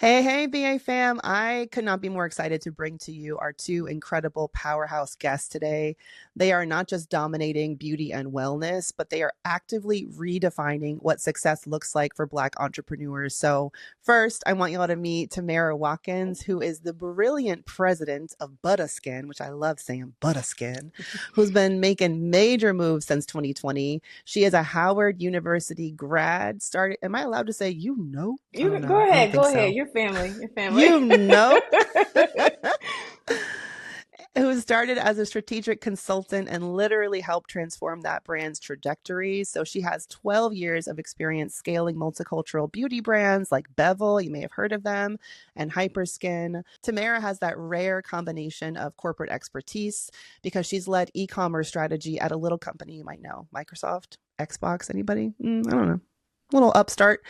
Hey, BA fam. I could not be more excited to bring to you our two incredible powerhouse guests today. They are not just dominating beauty and wellness, but they are actively redefining what success looks like for Black entrepreneurs. So, first, I want you all to meet Tomara Watkins, who is the brilliant president of Buttah, which I love saying Buttah, who's been making major moves since 2020. She is a Howard University grad. Started, am I allowed to say I You don't know. go I don't ahead, think go ahead. so. Your family, your family. You know, who started as a strategic consultant and literally helped transform that brand's trajectory. So she has 12 years of experience scaling multicultural beauty brands like Bevel, you may have heard of them, and Hyperskin. Tamara has that rare combination of corporate expertise because she's led e-commerce strategy at a little company you might know, Microsoft, Xbox, anybody? I don't know. Little upstart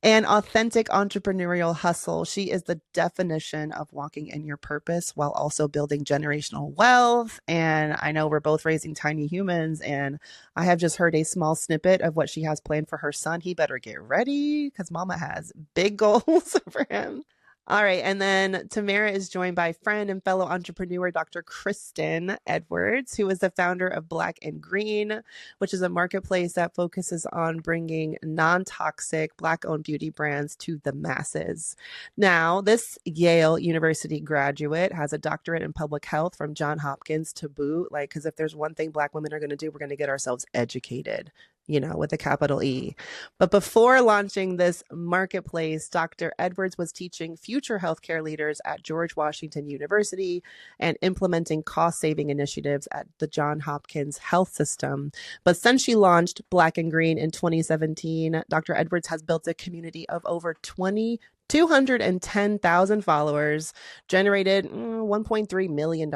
and authentic entrepreneurial hustle. She is the definition of walking in your purpose while also building generational wealth. And I know we're both raising tiny humans, and I have just heard a small snippet of what she has planned for her son. He better get ready because mama has big goals for him. All right. And then Tamara is joined by friend and fellow entrepreneur, Dr. Kristian Edwards, who is the founder of Black and Green, which is a marketplace that focuses on bringing non-toxic Black-owned beauty brands to the masses. Now, this Yale University graduate has a doctorate in public health from Johns Hopkins to boot. Because if there's one thing Black women are going to do, we're going to get ourselves educated, with a capital E. But before launching this marketplace, Dr. Edwards was teaching future healthcare leaders at George Washington University and implementing cost-saving initiatives at the Johns Hopkins Health System. But since she launched Black and Green in 2017, Dr. Edwards has built a community of over 210,000 followers, generated $1.3 million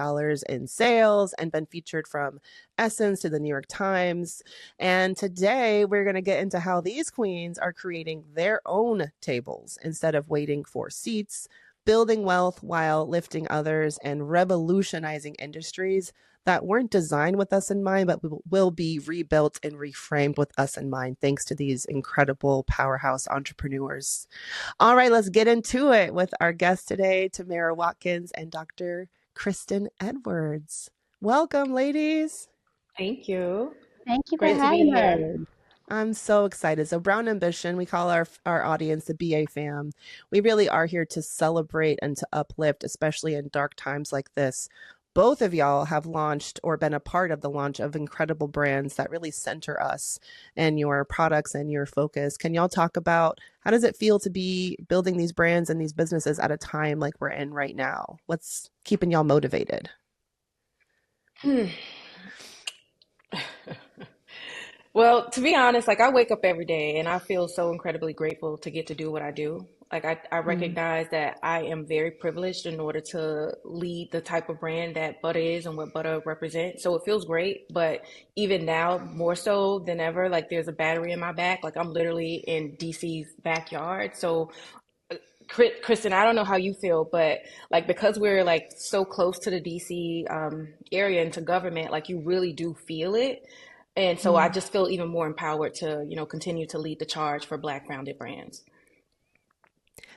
in sales, and been featured from Essence to the New York Times. And today we're going to get into how these queens are creating their own tables instead of waiting for seats, building wealth while lifting others, and revolutionizing industries that weren't designed with us in mind, but will be rebuilt and reframed with us in mind, thanks to these incredible powerhouse entrepreneurs. All right, let's get into it with our guests today, Tomara Watkins and Dr. Kristian Edwards. Welcome, ladies. Thank you. Thank you for Great to be having here. us. I'm so excited. So Brown Ambition, we call our audience the BA fam. We really are here to celebrate and to uplift, especially in dark times like this. Both of y'all have launched or been a part of the launch of incredible brands that really center us and your products and your focus. Can y'all talk about how does it feel to be building these brands and these businesses at a time like we're in right now? What's keeping y'all motivated? Well, to be honest, I wake up every day and I feel so incredibly grateful to get to do what I do. I Mm, recognize that I am very privileged in order to lead the type of brand that Buttah is and what Buttah represents. So it feels great, but even now, more so than ever, there's a battery in my back. I'm literally in DC's backyard. So Kristen, I don't know how you feel, but because we're so close to the DC area and to government, you really do feel it. And so I mm. just feel even more empowered to, continue to lead the charge for Black founded brands.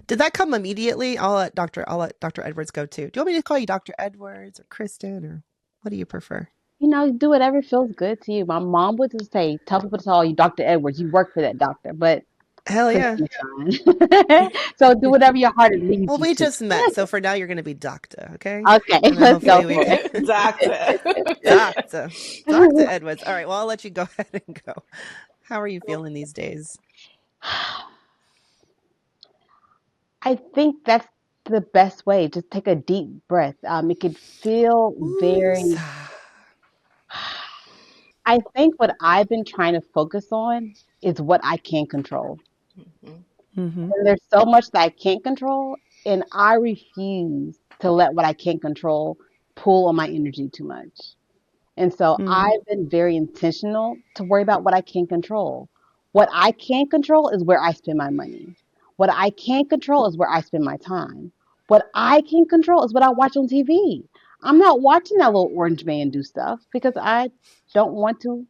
Did that come immediately? I'll let Dr. Edwards go too. Do you want me to call you Dr. Edwards or Kristen, or what do you prefer? Do whatever feels good to you. My mom would just say, tell people to call you Dr. Edwards. You work for that doctor, but Hell yeah. Kristen is fine. So do whatever your heart leads Well, you we to. just met, so for now you're going to be Doctor, okay? Okay, And then let's go hopefully we for can Doctor. Doctor Edwards. All right, well, I'll let you go ahead and go. How are you feeling these days? I think that's the best way. Just take a deep breath. It could feel Ooh, very. I think what I've been trying to focus on is what I can control. mm-hmm. And there's so much that I can't control, and I refuse to let what I can't control pull on my energy too much. And so Mm. I've been very intentional to worry about what I can't control. What I can't control is where I spend my money. What I can't control is where I spend my time. What I can control is what I watch on TV. I'm not watching that little orange man do stuff because I don't want to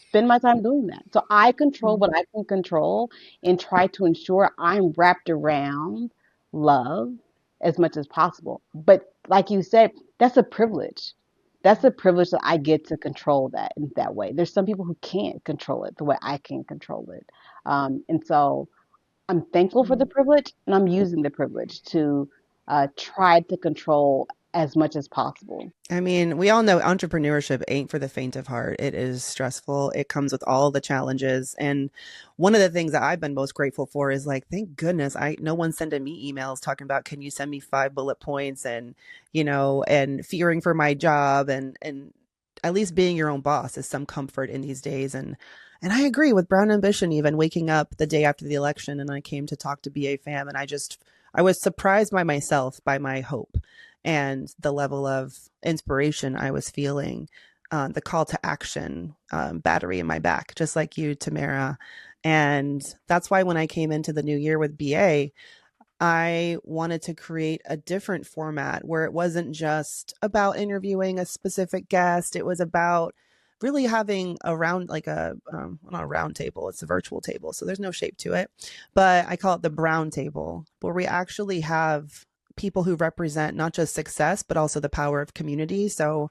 spend my time doing that. So I control Mm. what I can control and try to ensure I'm wrapped around love as much as possible. But like you said, that's a privilege. That's a privilege that I get to control that in that way. There's some people who can't control it the way I can control it. And so I'm thankful for the privilege, and I'm using the privilege to try to control as much as possible. I mean, we all know entrepreneurship ain't for the faint of heart. It is stressful. It comes with all the challenges. And one of the things that I've been most grateful for is like, thank goodness no one's sending me emails talking about, can you send me 5 bullet points, and, and fearing for my job, and at least being your own boss is some comfort in these days. And I agree with Brown Ambition, even waking up the day after the election and I came to talk to BA fam, and I was surprised by myself, by my hope and the level of inspiration I was feeling, the call to action, battery in my back, just like you, Tomara. And that's why when I came into the new year with BA, I wanted to create a different format where it wasn't just about interviewing a specific guest. It was about really having a round, like not a round table, it's a virtual table. So there's no shape to it, but I call it the brown table, where we actually have people who represent not just success, but also the power of community. So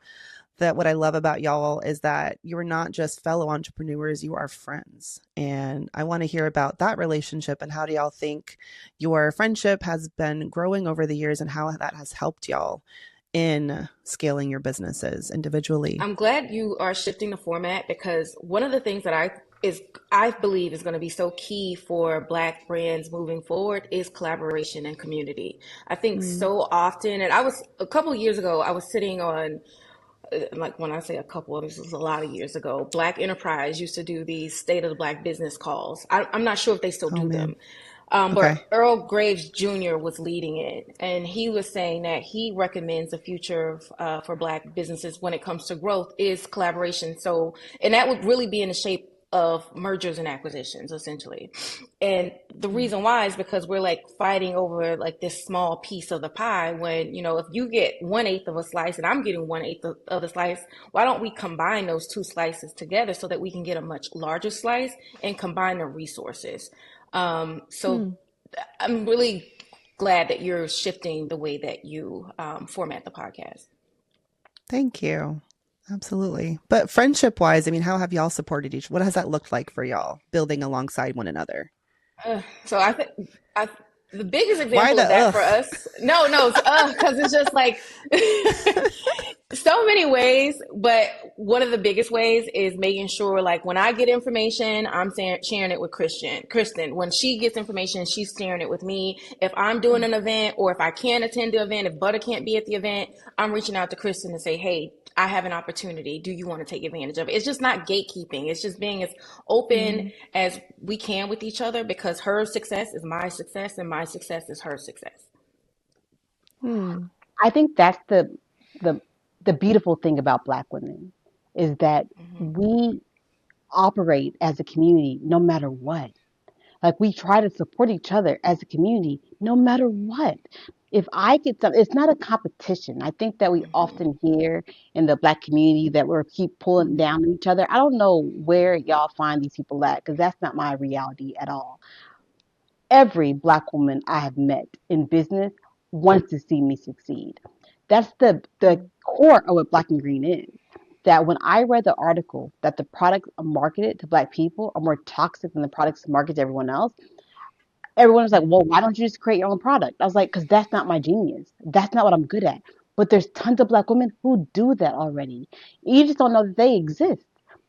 that what I love about y'all is that you're not just fellow entrepreneurs, you are friends. And I want to hear about that relationship, and how do y'all think your friendship has been growing over the years and how that has helped y'all in scaling your businesses individually. I'm glad you are shifting the format, because one of the things that I believe is going to be so key for Black brands moving forward is collaboration and community. I think so often, and a couple of years ago, I was sitting on, like when I say a couple, this was a lot of years ago, Black Enterprise used to do these State of the Black Business calls. I'm not sure if they still do them. Okay. But Earl Graves Jr. was leading it, and he was saying that he recommends the future for Black businesses when it comes to growth is collaboration. So, and that would really be in the shape of mergers and acquisitions, essentially. And the reason why is because we're like fighting over like this small piece of the pie. When, if you get 1/8 of a slice and I'm getting 1/8 of the slice, why don't we combine those two slices together so that we can get a much larger slice and combine the resources? So I'm really glad that you're shifting the way that you format the podcast. Thank you. Absolutely. But friendship wise, I mean, how have y'all supported what has that looked like for y'all, building alongside one another? So I think the biggest example of that for us, no, because it's just like so many ways, but one of the biggest ways is making sure, like, when I get information, I'm sharing it with Kristen, when she gets information, she's sharing it with me. If I'm doing an event, or if I can't attend the event, if Buttah can't be at the event, I'm reaching out to Kristen to say, hey, I have an opportunity. Do you want to take advantage of it? It's just not gatekeeping. It's just being as open as we can with each other, because her success is my success and my success is her success. I think that's the beautiful thing about Black women, is that we operate as a community no matter what. Like, we try to support each other as a community no matter what. If I get something, it's not a competition. I think that we often hear in the Black community that we're keep pulling down each other. I don't know where y'all find these people at, because that's not my reality at all. Every Black woman I have met in business wants to see me succeed. That's the core of what Black and Green is. That when I read the article that the products marketed to Black people are more toxic than the products marketed to everyone else, everyone was like, well, why don't you just create your own product? I was like, because that's not my genius. That's not what I'm good at. But there's tons of Black women who do that already. You just don't know that they exist.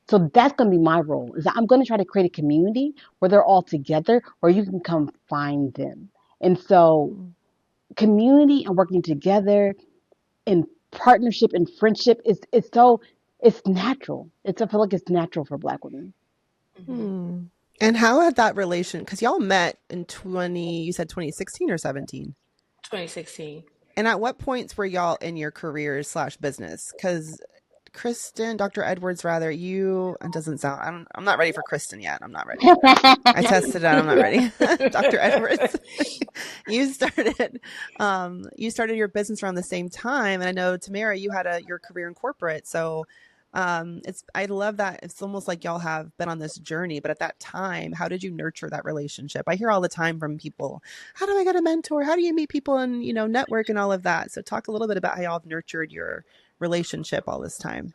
So that's going to be my role, is that I'm going to try to create a community where they're all together, where you can come find them. And so community and working together in partnership and friendship it's natural. I feel like it's natural for Black women. And how had that relation, because y'all met in you said 2016 or 17? 2016. And at what points were y'all in your careers / business? Because Kristian, Dr. Edwards, rather, it doesn't sound, I'm not ready for Kristian yet. I'm not ready. I tested it out. I'm not ready. Dr. Edwards, you started your business around the same time. And I know, Tomara, you had your career in corporate. So It's I love that it's almost like y'all have been on this journey, but at that time, how did you nurture that relationship? I hear all the time from people, how do I get a mentor? How do you meet people and, network and all of that? So talk a little bit about how y'all have nurtured your relationship all this time.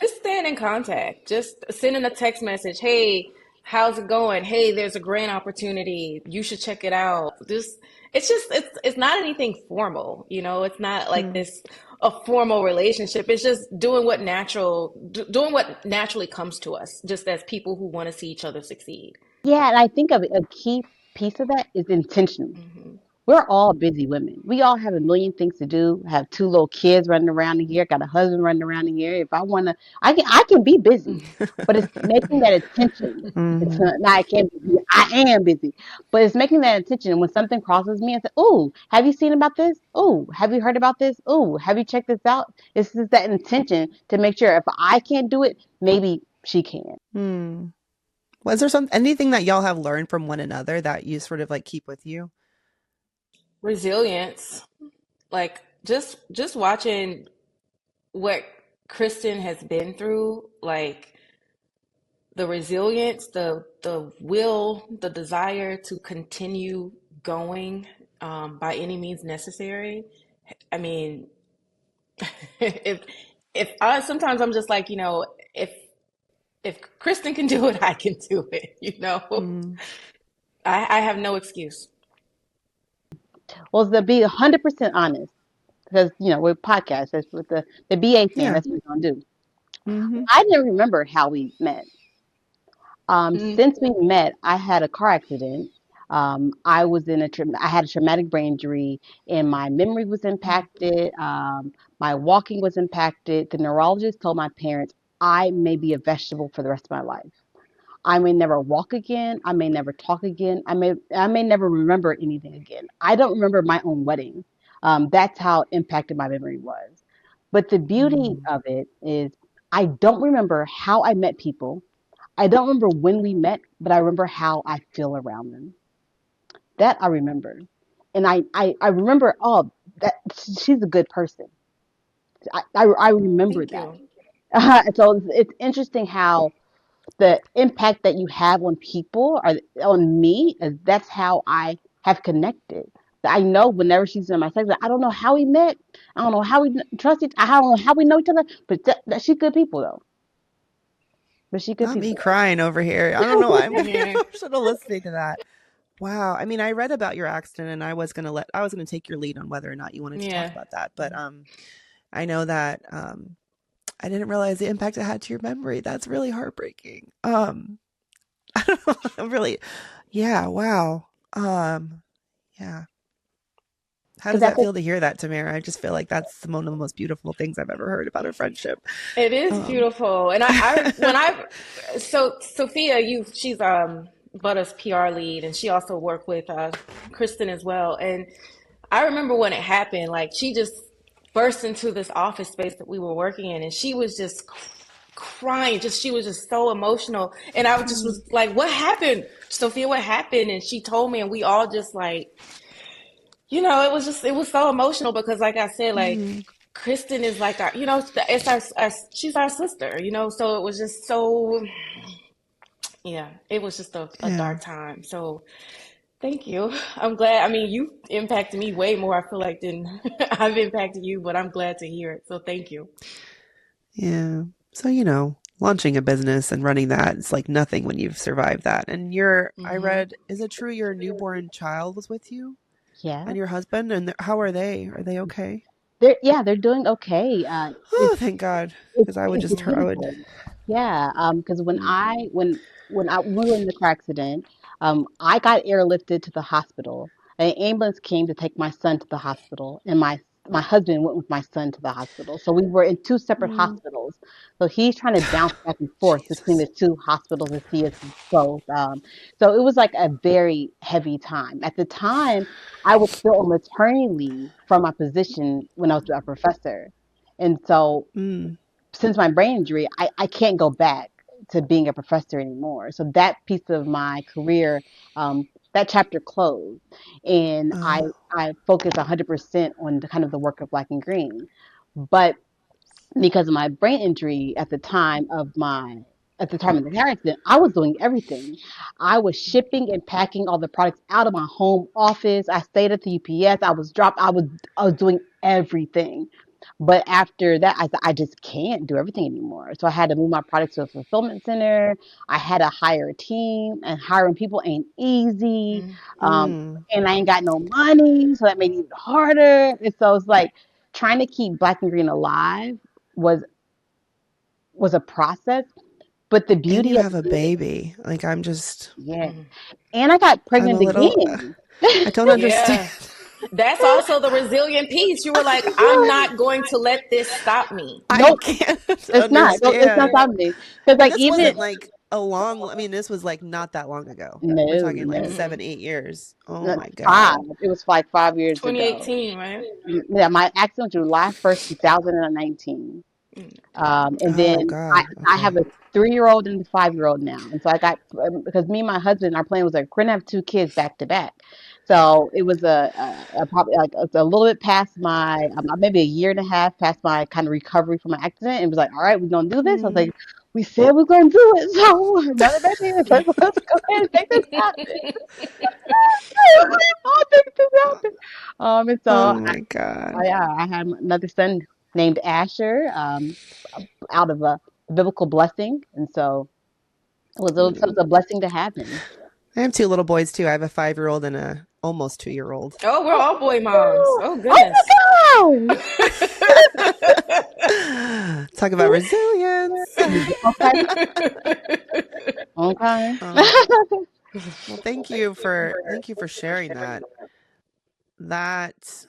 Just staying in contact, just sending a text message. Hey, how's it going? Hey, there's a grant opportunity. You should check it out. It's not anything formal, It's not like Mm, this a formal relationship. It's just doing what naturally comes to us, just as people who want to see each other succeed. Yeah, and I think a key piece of that is intentional. We're all busy women. We all have a million things to do. Have two little kids running around in here. Got a husband running around in here. If I want to, I can be busy, but it's making that attention. It's hmm not. I can't be. I am busy, but it's making that attention. And when something crosses me, I say, "Oh, have you seen about this? Oh, have you heard about this? Oh, have you checked this out?" It's just that intention to make sure if I can't do it, maybe she can. Hmm. Was there anything that y'all have learned from one another that you sort of like keep with you? Resilience, like just watching what Kristen has been through, like the resilience, the will, the desire to continue going by any means necessary. I mean, if if I sometimes I'm just like, if Kristen can do it, I can do it. Mm, I have no excuse. Well, to be 100% honest, because we're podcasts. That's what the BA thing. yeah. That's what we're gonna do. Hmm. I didn't remember how we met. Mm, Since we met, I had a car accident. I was I had a traumatic brain injury, and my memory was impacted. My walking was impacted. The neurologist told my parents I may be a vegetable for the rest of my life. I may never walk again. I may never talk again. I may never remember anything again. I don't remember my own wedding. That's how impacted my memory was. But the beauty Mm. of it is I don't remember how I met people. I don't remember when we met, but I remember how I feel around them. That I remember. And I remember, oh, that she's a good person. I remember thank that. you. So it's interesting how the impact that you have on people or on me, that's how I have connected. I know whenever she's in my sex, I don't know how we met. I don't know how we trusted. I don't know how we know each other, but that she's good people though. But she good Not me people. crying over here. I don't know why I'm getting Yeah, emotional listening to that. Wow. I mean, I read about your accident and I was gonna take your lead on whether or not you wanted to talk yeah. about that. But I know that I didn't realize the impact it had to your memory. That's really heartbreaking. I don't know, I'm really yeah, wow. Yeah. How Because does that that's feel to hear that, Tamara? I just feel like that's one of the most beautiful things I've ever heard about our friendship. It is Um beautiful. And so Sophia, she's Buttah's PR lead, and she also worked with Kristen as well. And I remember when it happened, like she just burst into this office space that we were working in, and she was just crying. Just she was just so emotional, and I just was like, "What happened, Sophia? What happened?" And she told me, and we all just like, it was so emotional because, like I said, like mhm. Kristen is like it's our she's our sister, So it was just so, yeah, it was just a Yeah. dark time. So thank you. I'm glad. I mean, you impacted me way more, I feel like, than I've impacted you, but I'm glad to hear it. So thank you. Yeah. So, launching a business and running that, it's like nothing when you've survived that. And I Hmm. read, is it true your newborn child was with you yeah. and your husband? And how are they? Are they okay? They're doing okay. Oh, thank God. Because I would It's just, I would, beautiful. Yeah, because mm, when we were in the car accident, I got airlifted to the hospital. An ambulance came to take my son to the hospital, and my husband went with my son to the hospital. So we were in two separate mm. hospitals. So he's trying to bounce back and forth between the Jesus. two hospitals to see us both. So it was like a very heavy time. At the time, I was still on maternity leave from my position when I was a professor. And so Mm. since my brain injury, I can't go back to being a professor anymore. So that piece of my career, that chapter closed, and I Oh. I focus 100% on the kind of the work of Black and Green. But because of my brain injury at the time of the car accident, I was doing everything. I was shipping and packing all the products out of my home office. I stayed at the UPS. I was doing everything. But after that, I said, I just can't do everything anymore. So I had to move my products to a fulfillment center. I had to hire a team, and hiring people ain't easy. Mm. And I ain't got no money, so that made it even harder. And so it's like trying to keep Black and Green alive was was a process. But the And you beauty of have a it, baby. Like yeah. And I got I'm a pregnant little again. I don't understand. Yeah. That's also the resilient piece. You were like, I'm not going to let this stop me. I Nope, can't it's not. No, it's not understand. happening. Because And like this even wasn't like a long, I mean, this was like not that long ago. We're no, talking like no, 7, 8 years. Oh not my five. God. It was like 5 years ago. 2018, right? Yeah, my accident was July 1st, 2019. And Oh then God. I have Okay. a 3-year-old and a 5-year-old now. And so I got, because me and my husband, our plan was like, we're going to have 2 kids back to back. So it was a probably like it's a little bit past my, maybe a year and a half past my kind of recovery from an accident. It was like, all right, we're going to do this. I was Mm. like, we said we're going to do it. So another baby, let's go ahead and make this happen. I'll make this happen. And so Oh my God. I had another son named Asher. Out of a biblical blessing, and so it was Mm. a blessing to have him. I have 2 little boys too. I have a 5-year-old and a almost 2-year-old. Oh, we're Oh, all boy moms. Oh, oh goodness. my Talk about God! resilience. Okay, okay. Um, well, thank you for sharing that. That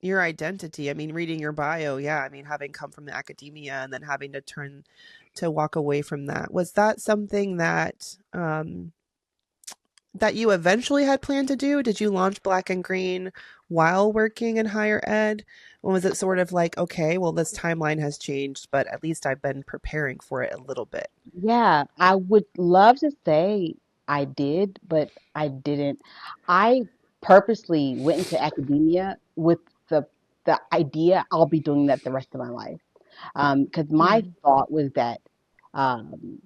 your identity. I mean, reading your bio, yeah. I mean, having come from the academia and then having to walk away from that. Was that something that you eventually had planned to do? Did you launch Black and Green while working in higher ed? Or was it sort of like, okay, well, this timeline has changed, but at least I've been preparing for it a little bit? Yeah, I would love to say I did, but I didn't. I purposely went into academia with the the idea I'll be doing that the rest of my life. Because my Mm, thought was that um,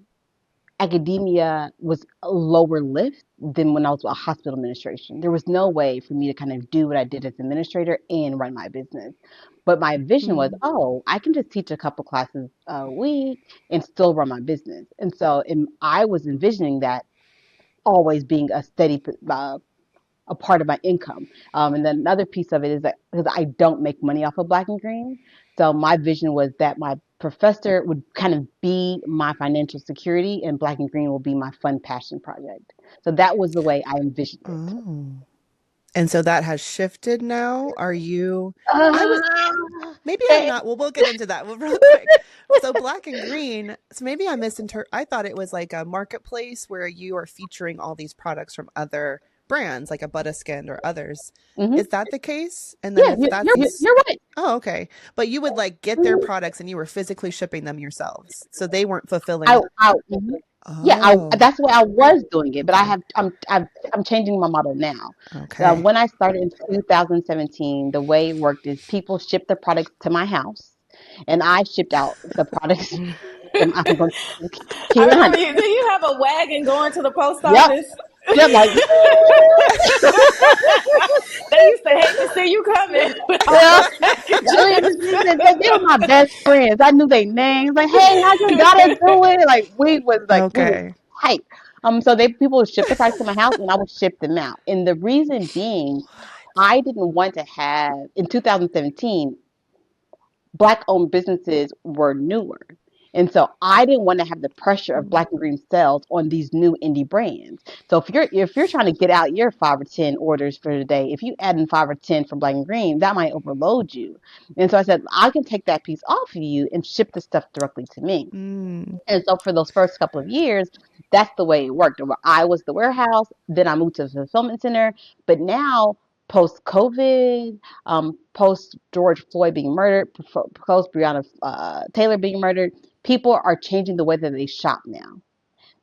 academia was a lower lift than when I was a hospital administration. There was no way for me to kind of do what I did as administrator and run my business. But my vision was, Mm. oh, I can just teach a couple classes a week and still run my business. And so I was envisioning that always being a steady a part of my income. And then another piece of it is that because I don't make money off of Black and Green, so my vision was that my professor would kind of be my financial security, and Black and Green will be my fun passion project. So that was the way I envisioned it. Oh. And so that has shifted now. Are you I was Uh, maybe I'm eh, not. Well, we'll get into that real quick. So Black and Green, so maybe I thought it was like a marketplace where you are featuring all these products from other brands like a Buttah Skin or others. mhm. Is that the case? And then Yeah, if that's you're right. oh, okay. But you would like get their products and you were physically shipping them yourselves. So they weren't I, fulfilling. mhm. Yeah, Oh, that's the way I was doing it, but okay. I'm changing my model now. Okay. When I started in 2017, the way it worked is people shipped the products to my house, and I shipped out the products. mm. I'm going to keep I it remember 100. you. Did you have a wagon going to the post Yep, office? yep, like They used to hate to see you coming with all yeah. those I packages. mean, they were my best friends. I knew their names. Like, hey, how's your daughter doing? Like, we was Okay. tight. So people would ship the products to my house, and I would ship them out. And the reason being, What? I didn't want to have in 2017 Black owned businesses were newer. And so I didn't want to have the pressure of Mm. Black and Green sales on these new indie brands. So if you're trying to get out your 5 or 10 orders for the day, if you add in 5 or 10 from Black and Green, that might overload you. And so I said I can take that piece off of you and ship the stuff directly to me. Mm. And so for those first couple of years, that's the way it worked. Where I was the warehouse, then I moved to the fulfillment center. But now, post COVID, post George Floyd being murdered, post Breonna Taylor being murdered, people are changing the way that they shop now.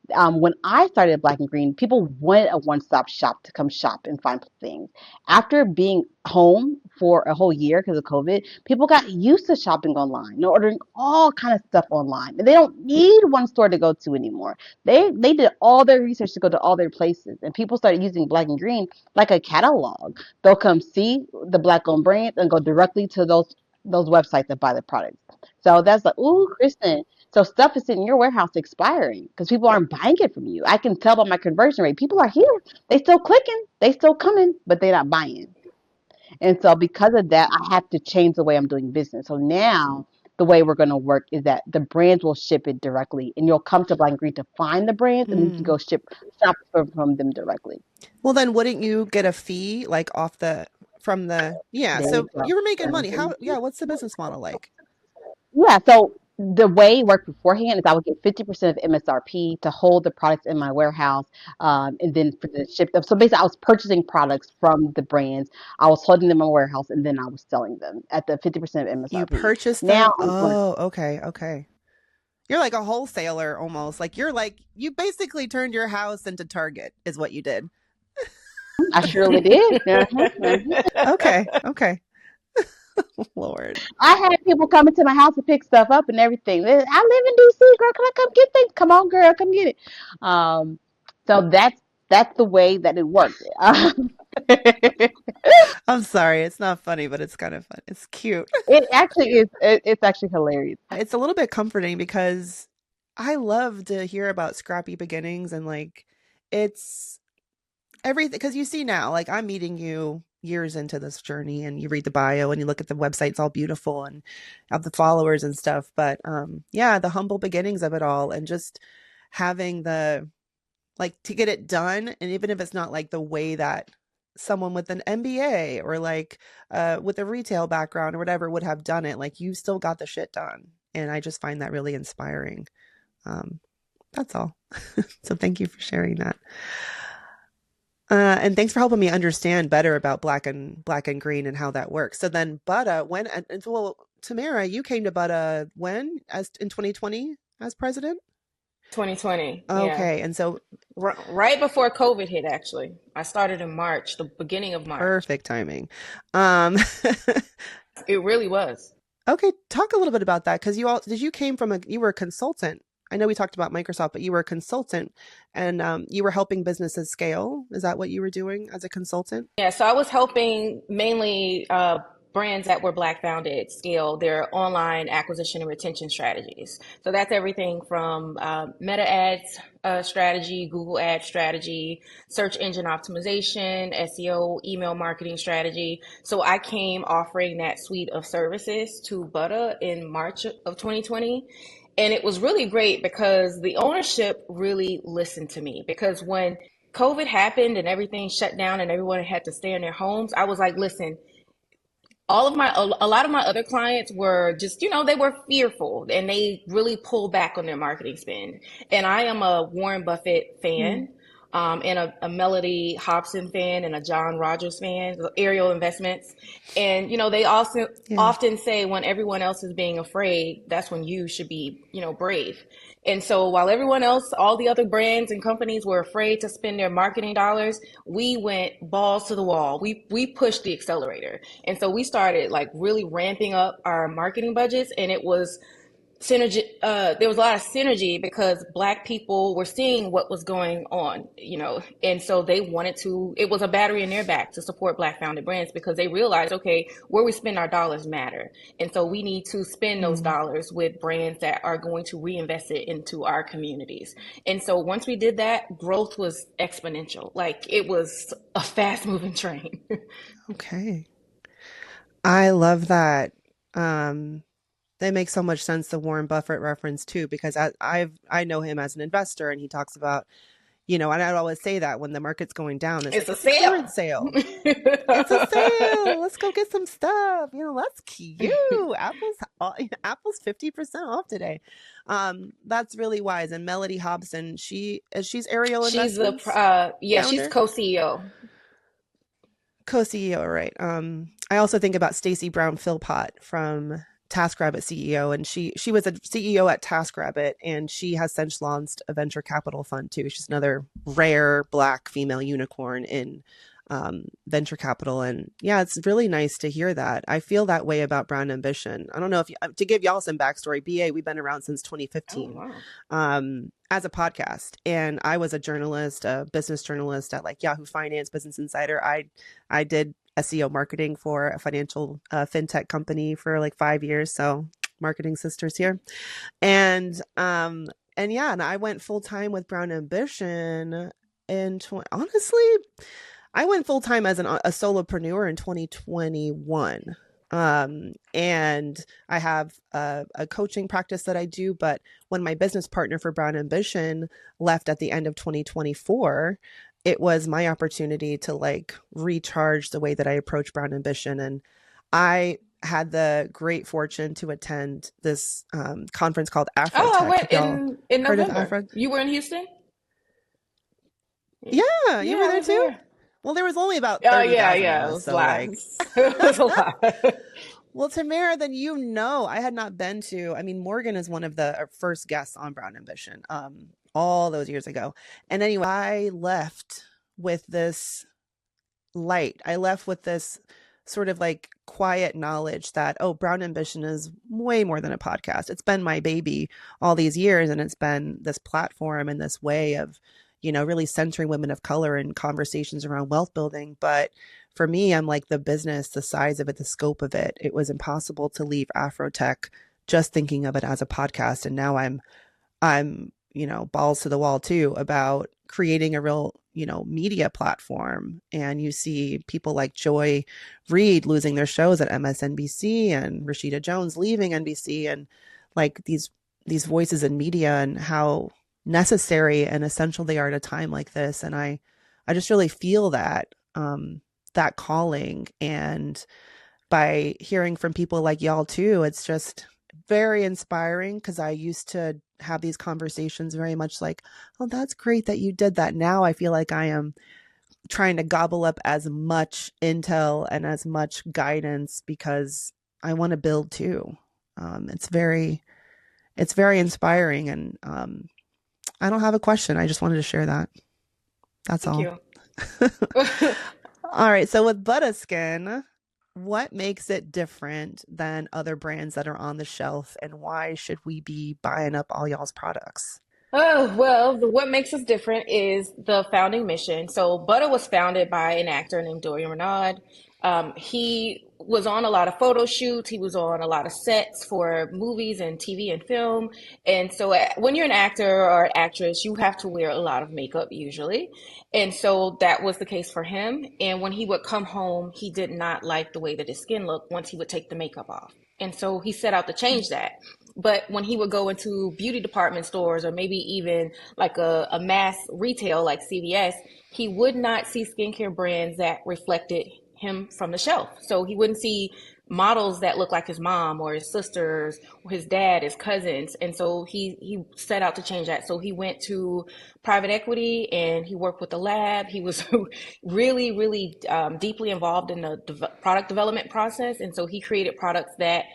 When I started Black and Green, people wanted a one-stop shop to come shop and find things. After being home for a whole year because of COVID, people got used to shopping online, ordering all kind of stuff online, and they don't need one store to go to anymore. They did all their research to go to all their places, and people started using Black and Green like a catalog. They'll come see the Black-owned brands and go directly to those websites and buy the products. So that's like, ooh, Kristen. So stuff is sitting in your warehouse expiring because people aren't buying it from you. I can tell by my conversion rate. People are here. They still clicking. They still coming, but they're not buying. And so because of that, I have to change the way I'm doing business. So now the way we're going to work is that the brands will ship it directly, and you'll come to Black and Green to find the brands, and then you can go shop from them directly. Well, then wouldn't you get a fee like off from the, yeah. There you So go. you were making money. Yeah, what's the business model like? Yeah, so the way it worked beforehand is I would get 50% of MSRP to hold the products in my warehouse, and then for the ship them. So basically, I was purchasing products from the brands, I was holding them in my warehouse, and then I was selling them at the 50% of You MSRP. purchase them? Now I'm going. Oh, okay, okay. You're like a wholesaler almost. Like you basically turned your house into Target is what you did. I surely did. Okay, okay. Lord. I had people coming to my house to pick stuff up and everything. I live in DC, girl. Can I come get things? Come on, girl, come get it. Um, so that's the way that it worked. I'm sorry. It's not funny, but it's kind of fun. It's cute. It actually is. It's actually hilarious. It's a little bit comforting because I love to hear about scrappy beginnings and like it's everything because you see now, like I'm meeting you years into this journey and you read the bio and you look at the website, it's all beautiful and have the followers and stuff. But yeah, the humble beginnings of it all and just having the like to get it done. And even if it's not like the way that someone with an MBA or like with a retail background or whatever would have done it, like you still got the shit done. And I just find that really inspiring. That's all. So thank you for sharing that. And thanks for helping me understand better about black and green and how that works. So then Buttah, well, Tomara, you came to Buttah when as in 2020 as president? 2020. Yeah. Okay. And so right before COVID hit, actually. I started in March, the beginning of March. Perfect timing. It really was. Okay. Talk a little bit about that. Cause you came from you were a consultant. I know we talked about Microsoft, but you were a consultant and you were helping businesses scale. Is that what you were doing as a consultant? Yeah, so I was helping mainly brands that were Black founded scale their online acquisition and retention strategies. So that's everything from Meta ads strategy, Google ad strategy, search engine optimization, SEO, email marketing strategy. So I came offering that suite of services to Buttah in March of 2020. And it was really great because the ownership really listened to me. Because when COVID happened and everything shut down and everyone had to stay in their homes, I was like, listen, a lot of my other clients were just, they were fearful and they really pulled back on their marketing spend. And I am a Warren Buffett fan. And a Melody Hobson fan and a John Rogers fan, Ariel Investments. And, they also often say when everyone else is being afraid, that's when you should be, brave. And so while everyone else, all the other brands and companies were afraid to spend their marketing dollars, we went balls to the wall. We pushed the accelerator. And so we started like really ramping up our marketing budgets, and it was synergy. There was a lot of synergy because Black people were seeing what was going on, and so they wanted to, it was a battery in their back to support Black founded brands because they realized, okay, where we spend our dollars matter. And so we need to spend those dollars with brands that are going to reinvest it into our communities. And so once we did that, growth was exponential. Like it was a fast moving train. Okay. I love that. That makes so much sense, the Warren Buffett reference too, because I know him as an investor and he talks about, and I always say that when the market's going down, It's like, a sale. clearance sale. It's a sale. Let's go get some stuff. That's cute. Apple's 50% off today. That's really wise. And Melody Hobson, she's Ariel Investments. She's co-CEO. Co-CEO, right. I also think about Stacey Brown Philpott from TaskRabbit CEO, and she was a CEO at TaskRabbit, and she has since launched a venture capital fund too. She's another rare Black female unicorn in venture capital. And yeah, it's really nice to hear that. I feel that way about Brown Ambition. I don't know if to give y'all some backstory, BA, we've been around since 2015 as a podcast. And I was a journalist, a business journalist at like Yahoo Finance, Business Insider. I did SEO marketing for a financial fintech company for like 5 years. So marketing sisters here. And yeah, and I went full time with Brown Ambition honestly, I went full time as a solopreneur in 2021. And I have a coaching practice that I do. But when my business partner for Brown Ambition left at the end of 2024, it was my opportunity to like recharge the way that I approach Brown Ambition. And I had the great fortune to attend this conference called Afro. Oh, I went in November. You were in Houston? Yeah, you were there too? There. Well, there was only about 30,000 of us, so like it was a lot. Well, Tomara, then I had not been to. I mean, Morgan is one of the first guests on Brown Ambition, all those years ago. And anyway, I left with this light. I left with this sort of like quiet knowledge that, oh, Brown Ambition is way more than a podcast. It's been my baby all these years, and it's been this platform and this way of, really centering women of color in conversations around wealth building. But for me, I'm like the business, the size of it, the scope of it. It was impossible to leave Afrotech just thinking of it as a podcast. And now I'm balls to the wall too about creating a real, media platform. And you see people like Joy Reid losing their shows at MSNBC and Rashida Jones leaving NBC, and like these voices in media and how necessary and essential they are at a time like this. And I just really feel that that calling. And by hearing from people like y'all too, it's just very inspiring, because I used to have these conversations very much like, oh, that's great that you did that. Now I feel like I am trying to gobble up as much intel and as much guidance because I want to build too. It's very inspiring. And I don't have a question. I just wanted to share that. That's all. Thank you. All right. So with Buttah Skin, what makes it different than other brands that are on the shelf, and why should we be buying up all y'all's products? Oh, well, what makes us different is the founding mission. So Buttah was founded by an actor named Dorian Renaud. He was on a lot of photo shoots. He was on a lot of sets for movies and TV and film. And so when you're an actor or actress, you have to wear a lot of makeup usually. And so that was the case for him. And when he would come home, he did not like the way that his skin looked once he would take the makeup off. And so he set out to change that. But when he would go into beauty department stores, or maybe even like a mass retail like CVS, he would not see skincare brands that reflected him from the shelf. So he wouldn't see models that look like his mom or his sisters or his dad, his cousins. And so he set out to change that. So he went to private equity and he worked with the lab. He was really, really deeply involved in the product development process. And so he created products that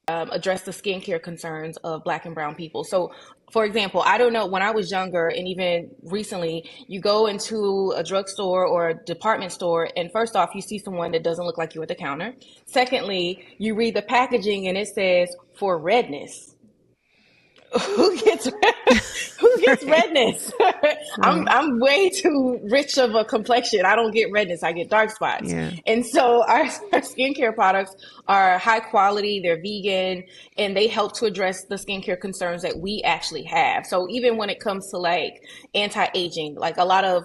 address the skincare concerns of Black and brown people. So, for example, I don't know, when I was younger and even recently, you go into a drugstore or a department store, and first off, you see someone that doesn't look like you at the counter. Secondly, you read the packaging and it says for redness. Who gets redness? I'm way too rich of a complexion. I don't get redness. I get dark spots. Yeah. And so our skincare products are high quality. They're vegan, and they help to address the skincare concerns that we actually have. So even when it comes to like anti-aging, like a lot of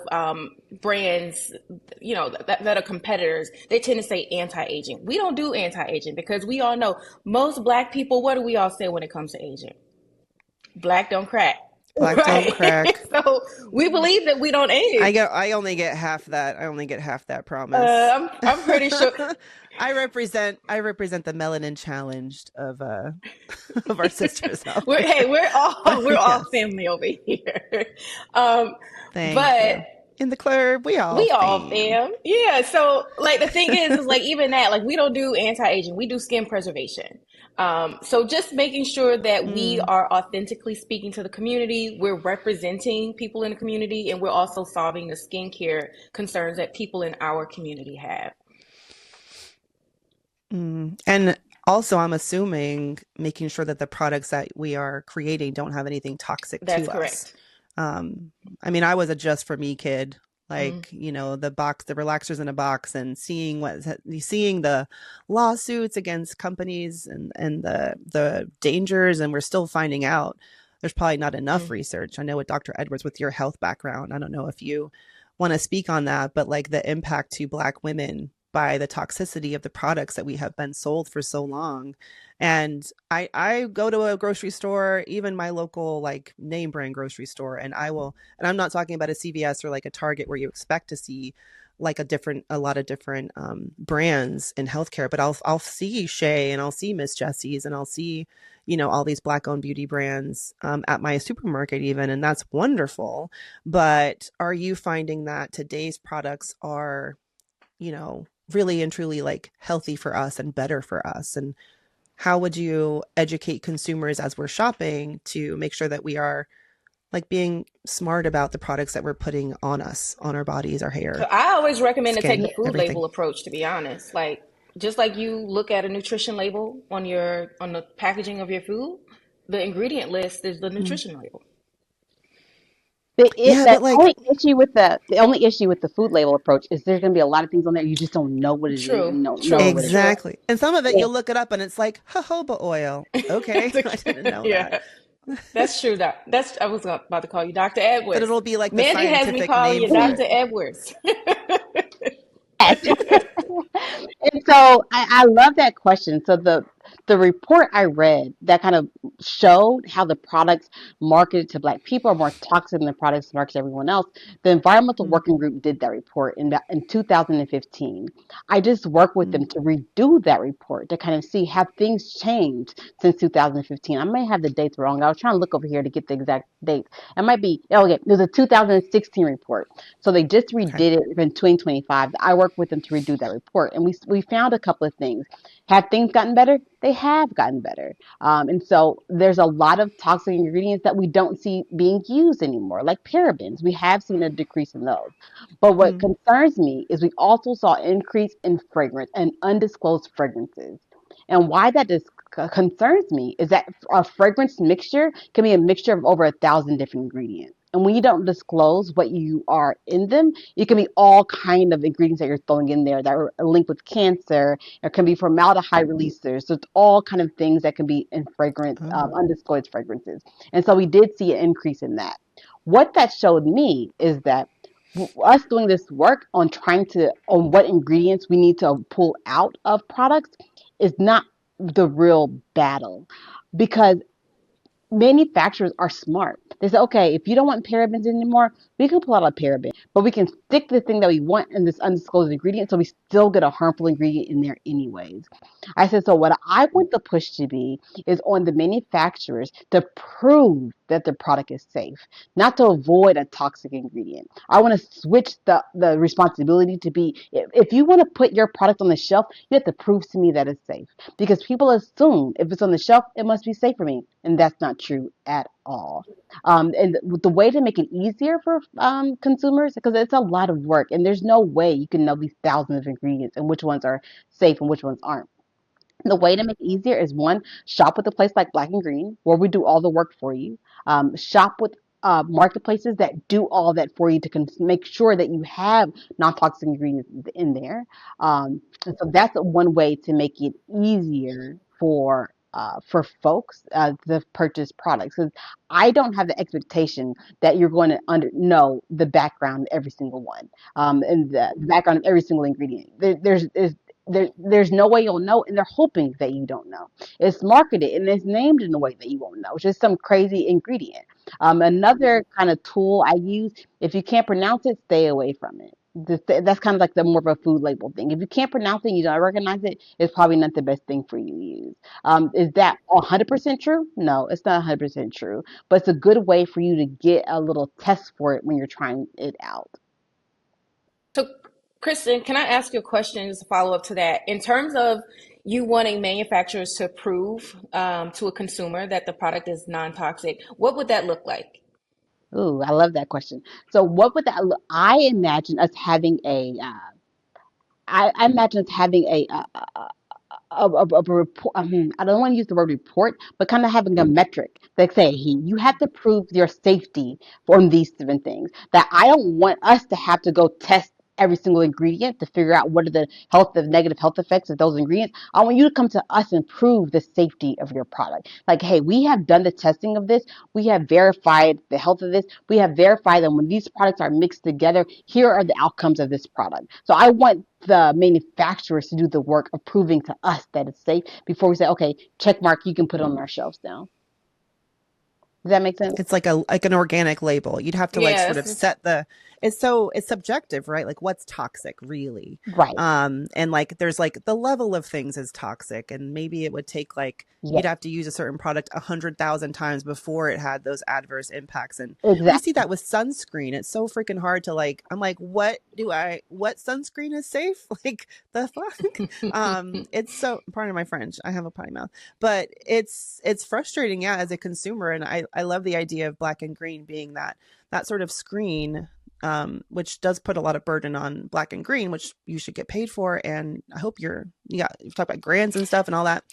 brands, that are competitors, they tend to say anti-aging. We don't do anti-aging because we all know most Black people, what do we all say when it comes to aging? Black don't crack. Black don't crack. So we believe that we don't age. I only get half that. I only get half that promise. I'm pretty sure. I represent the melanin challenged of our sisters. We're all family over here. Thank you. In the club, we all fam. Yeah. So like the thing is like even that, like we don't do anti-aging, we do skin preservation. So just making sure that we Mm. are authentically speaking to the community, we're representing people in the community, and we're also solving the skincare concerns that people in our community have. Mm. And also, I'm assuming making sure that the products that we are creating don't have anything toxic That's to us. correct. Um, I mean, I was a just for me kid, Mm, like, the box, the relaxers in a box, and seeing the lawsuits against companies and the dangers, and we're still finding out. There's probably not enough mm. research. I know with Dr. Edwards, with your health background, I don't know if you want to speak on that, but like the impact to Black women by the toxicity of the products that we have been sold for so long. And I go to a grocery store, even my local like name brand grocery store, and and I'm not talking about a CVS or like a Target where you expect to see like a lot of different brands in healthcare, but I'll see Shea and I'll see Miss Jessie's and I'll see all these Black owned beauty brands at my supermarket even, and that's wonderful. But are you finding that today's products are really and truly like healthy for us and better for us? And how would you educate consumers as we're shopping to make sure that we are like being smart about the products that we're putting on us, on our bodies, our hair, I always recommend to take skin, the food everything? label approach, to be honest. Like just like you look at a nutrition label on the packaging of your food, the ingredient list is the Mm. nutrition label. Yeah, The but like, only issue with the food label approach is there's going to be a lot of things on there you just don't know what it is True, and you don't know true, what it is. true. exactly. And some of it Yeah. you'll look it up and it's like jojoba oil. Okay, I didn't know that. Yeah, that's true. That's I was about to call you Dr. But Edwards. it'll be like the Mandy has me scientific calling name you for Dr. it. Edwards. And so I love that question. So the report I read that kind of showed how the products marketed to Black people are more toxic than the products marketed to everyone else. The Environmental Mm, Working Group did that report in 2015. I just worked with them mm, to redo that report to kind of see have things changed since 2015. I may have the dates wrong. I was trying to look over here to get the exact date. It might be okay. There's a 2016 report. So they just okay. redid it in 2025. I worked with them to redo that report, and we found a couple of things. Have things gotten better? They have gotten better. And so there's a lot of toxic ingredients that we don't see being used anymore, like parabens. We have seen a decrease in those. But what Mm, concerns me is we also saw an increase in fragrance and undisclosed fragrances. And why that concerns me is that a fragrance mixture can be a mixture of over 1,000 different ingredients. And when you don't disclose what you are in them, it can be all kind of ingredients that you're throwing in there that are linked with cancer. It can be formaldehyde releasers. So it's all kind of things that can be in fragrance, oh. undisclosed fragrances. And so we did see an increase in that. What that showed me is that us doing this work on trying to on what ingredients we need to pull out of products is not the real battle because manufacturers are smart. They say, okay, if you don't want parabens anymore, we can pull out a paraben, but we can stick the thing that we want in this undisclosed ingredient so we still get a harmful ingredient in there anyways. I said, so what I want the push to be is on the manufacturers to prove that the product is safe, not to avoid a toxic ingredient. I want to switch the responsibility to be if you want to put your product on the shelf, you have to prove to me that it's safe because people assume if it's on the shelf, it must be safe for me. And that's not true at all. And the way to make it easier for consumers, because it's a lot of work and there's no way you can know these thousands of ingredients and which ones are safe and which ones aren't. The way to make it easier is one, shop with a place like Black and Green, where we do all the work for you. Shop with marketplaces that do all that for you to make sure that you have non-toxic ingredients in there. And so that's one way to make it easier for folks to purchase products. Because I don't have the expectation that you're going to know the background of every single one and the background of every single ingredient. There's no way you'll know, and they're hoping that you don't know. It's marketed and it's named in a way that you won't know. It's just some crazy ingredient. Another kind of tool I use, if you can't pronounce it, stay away from it. That's kind of like the more of a food label thing. If you can't pronounce it, you don't recognize it, it's probably not the best thing for you to use. Is that 100% true? No, it's not 100% true, but it's a good way for you to get a little test for it when you're trying it out. So, Kristen, can I ask you a question as a follow up to that? In terms of you wanting manufacturers to prove to a consumer that the product is non-toxic, what would that look like? Ooh, I love that question. So what would that look? I imagine us having I imagine us having a report. I don't want to use the word report, but kind of having a metric that say, hey, you have to prove your safety on these different things. That I don't want us to have to go test every single ingredient to figure out what are the negative health effects of those ingredients. I want you to come to us and prove the safety of your product. Like, hey, we have done the testing of this. We have verified the health of this. We have verified that when these products are mixed together, here are the outcomes of this product. So I want the manufacturers to do the work of proving to us that it's safe before we say, okay, check mark, you can put it on our shelves now. Does that make sense? It's like an organic label. You'd have to like Yeah, sort of set the it's subjective, right? Like what's toxic really? Right. And like there's like the level of things is toxic, and maybe it would take like you'd Yes, have to use a certain product 100,000 times before it had those adverse impacts. And we see exactly. that with sunscreen. It's so freaking hard to like, I'm like, what sunscreen is safe? Like the fuck? It's so, pardon my French, I have a potty mouth, but it's frustrating, yeah, as a consumer. And I love the idea of black and green being that sort of screen, which does put a lot of burden on black and green, which you should get paid for. And I hope you've talked about grants and stuff and all that.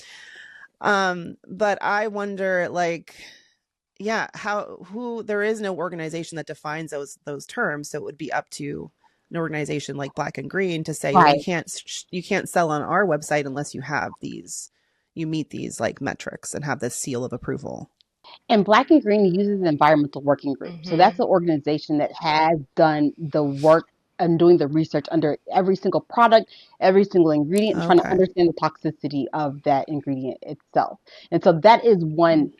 But I wonder, like, yeah, who there is no organization that defines those terms, so it would be up to an organization like Black and Green to say, well, Right. you can't sell on our website unless you meet these like metrics and have this seal of approval. And Black and Green uses an environmental working group. So that's hmm an organization that has done the work and doing the research under every single product, every single ingredient, and trying to Okay. understand the toxicity of that ingredient itself. And so that is one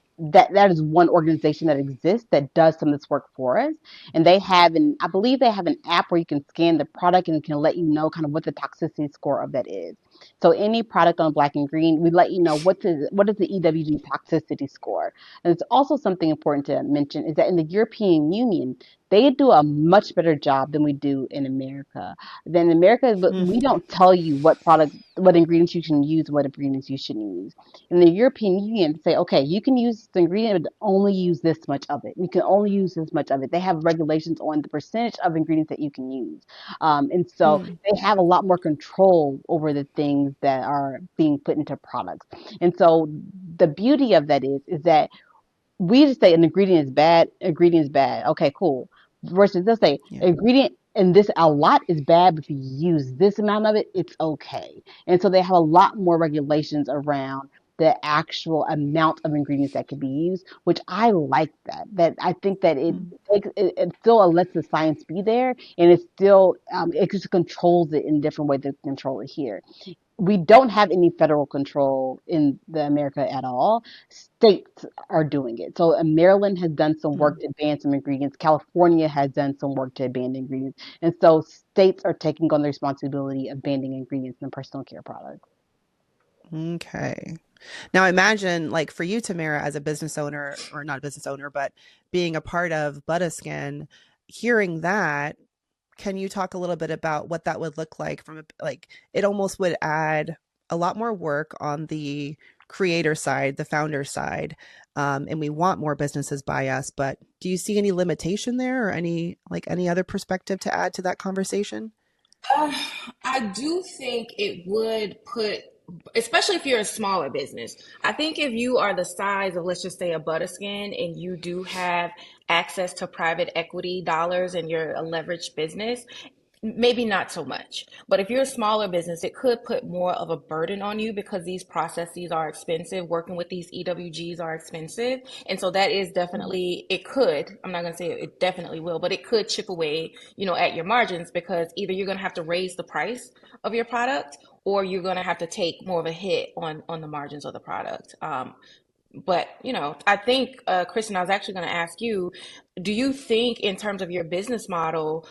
organization that exists that does some of this work for us. And I believe they have an app where you can scan the product and it can let you know kind of what the toxicity score of that is. So any product on Black and Green, we let you know what is the EWG toxicity score. And it's also something important to mention is that in the European Union, they do a much better job than we do in America. Then in America, but Mm, we don't tell you what ingredients you can use, what ingredients you shouldn't use. In the European Union, they say, okay, you can use this ingredient, but only use this much of it. You can only use this much of it. They have regulations on the percentage of ingredients that you can use. And so mm, they have a lot more control over the things that are being put into products. And so the beauty of that is that we just say an ingredient is bad, ingredient is bad. Okay, cool. Versus they'll say yeah. ingredient and this a lot is bad, but if you use this amount of it, it's okay. And so they have a lot more regulations around the actual amount of ingredients that can be used, which I like that. That I think that Mm, it still lets the science be there, and it still it just controls it in a different way than control it here. We don't have any federal control in the America at all. States are doing it. So Maryland has done some work mm. to ban some ingredients. California has done some work to ban ingredients. And so states are taking on the responsibility of banning ingredients in personal care products. Okay. Now imagine like for you, Tamara, as a business owner, or not a business owner, but being a part of Buttah Skin, hearing that, can you talk a little bit about what that would look like from like it almost would add a lot more work on the creator side, the founder side. And we want more businesses by us, but do you see any limitation there or any other perspective to add to that conversation? Uh, I do think it would put, especially if you're a smaller business. I think if you are the size of, let's just say, a Butterskin, and you do have access to private equity dollars and you're a leveraged business, maybe not so much. But if you're a smaller business, it could put more of a burden on you because these processes are expensive. Working with these EWGs are expensive. And so that is definitely, it could, I'm not going to say it definitely will, but it could chip away, at your margins because either you're going to have to raise the price of your product or you're going to have to take more of a hit on the margins of the product. But I think, Kristen, I was actually going to ask you, do you think in terms of your business model,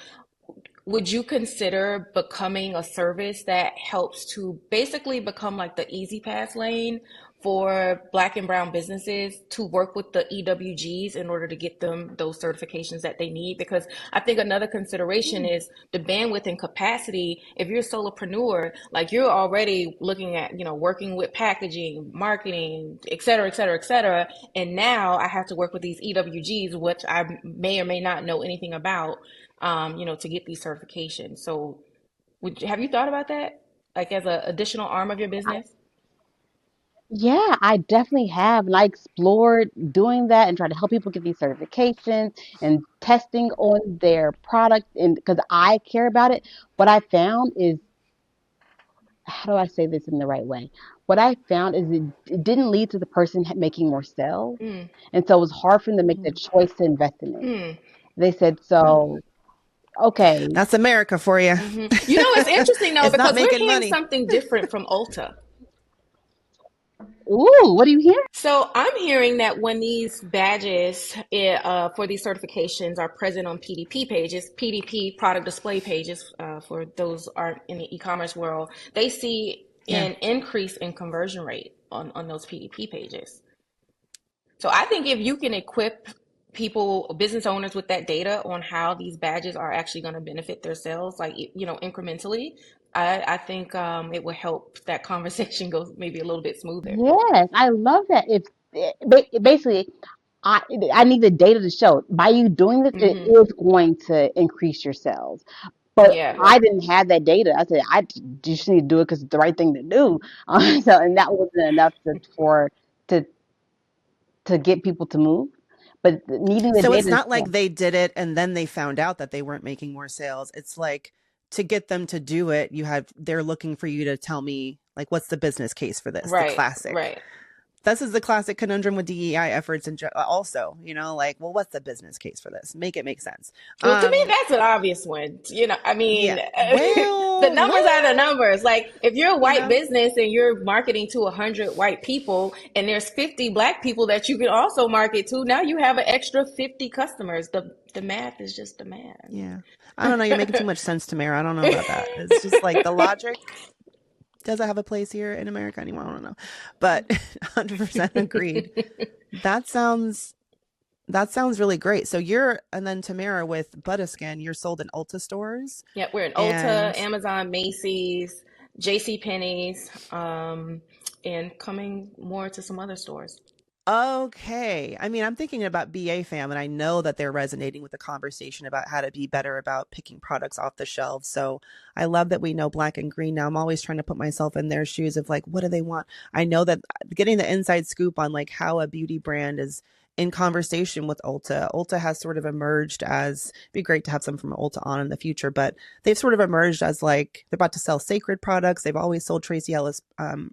would you consider becoming a service that helps to basically become like the easy pass lane for Black and brown businesses to work with the EWGs in order to get them those certifications that they need? Because I think another consideration is the bandwidth and capacity. If you're a solopreneur, like you're already looking at, working with packaging, marketing, et cetera, et cetera, et cetera. And now I have to work with these EWGs, which I may or may not know anything about, to get these certifications. So have you thought about that? Like as an additional arm of your business? Yeah, I definitely have. And I explored doing that and trying to help people get these certifications and testing on their product. And because I care about it, what I found is, how do I say this in the right way? What I found is it didn't lead to the person making more sales. Mm, And so it was hard for them to make the choice to invest in it. mm, They said, so, okay, That's America for you. It's interesting though, It's not because we're making hearing money. something different from Ulta. ooh, what do you hear? So I'm hearing that when these badges for these certifications are present on PDP pages, PDP product display pages, for those aren't in the e-commerce world, they see Yeah. an increase in conversion rate on those PDP pages. So I think if you can equip people, business owners with that data on how these badges are actually going to benefit their sales, like, incrementally, I think it will help that conversation go maybe a little bit smoother. Yes, I love that. If basically, I need the data to show by you doing this, it Hmm. is going to increase your sales. But Yeah. I didn't have that data. I said just need to do it because it's the right thing to do. So and that wasn't enough to to get people to move. But needing the So it's data, not like they did it and then they found out that they weren't making more sales. It's like to get them to do it, they're looking for you to tell me like what's the business case for this? The Right. classic. Right. This is the classic conundrum with DEI efforts and also, like, well, what's the business case for this? Make it make sense. Well, to me, that's an obvious one. I mean, Yeah. the Well, numbers are the well, numbers. Like, if you're a you white know. business and you're marketing to 100 white people, and there's 50 Black people that you can also market to, now you have an extra 50 customers. The math is just the math. Yeah. I don't know. You're making too much sense, Tamara. I don't know about that. It's just like the logic doesn't have a place here in America anymore. I don't know. But 100% agreed. That sounds really great. So and then Tamara with Buttah, you're sold in Ulta stores Yeah, we're in Ulta, and Amazon, Macy's, J.C. Penney's, and coming more to some other stores. okay. I mean, I'm thinking about BA fam and I know that they're resonating with the conversation about how to be better about picking products off the shelves. So I love that we know black and green now. I'm always trying to put myself in their shoes of like, what do they want? I know that getting the inside scoop on like how a beauty brand is in conversation with Ulta. Ulta has sort of emerged as, it'd be great to have some from Ulta on in the future, but they've sort of emerged as like they're about to sell sacred products. They've always sold Tracy Ellis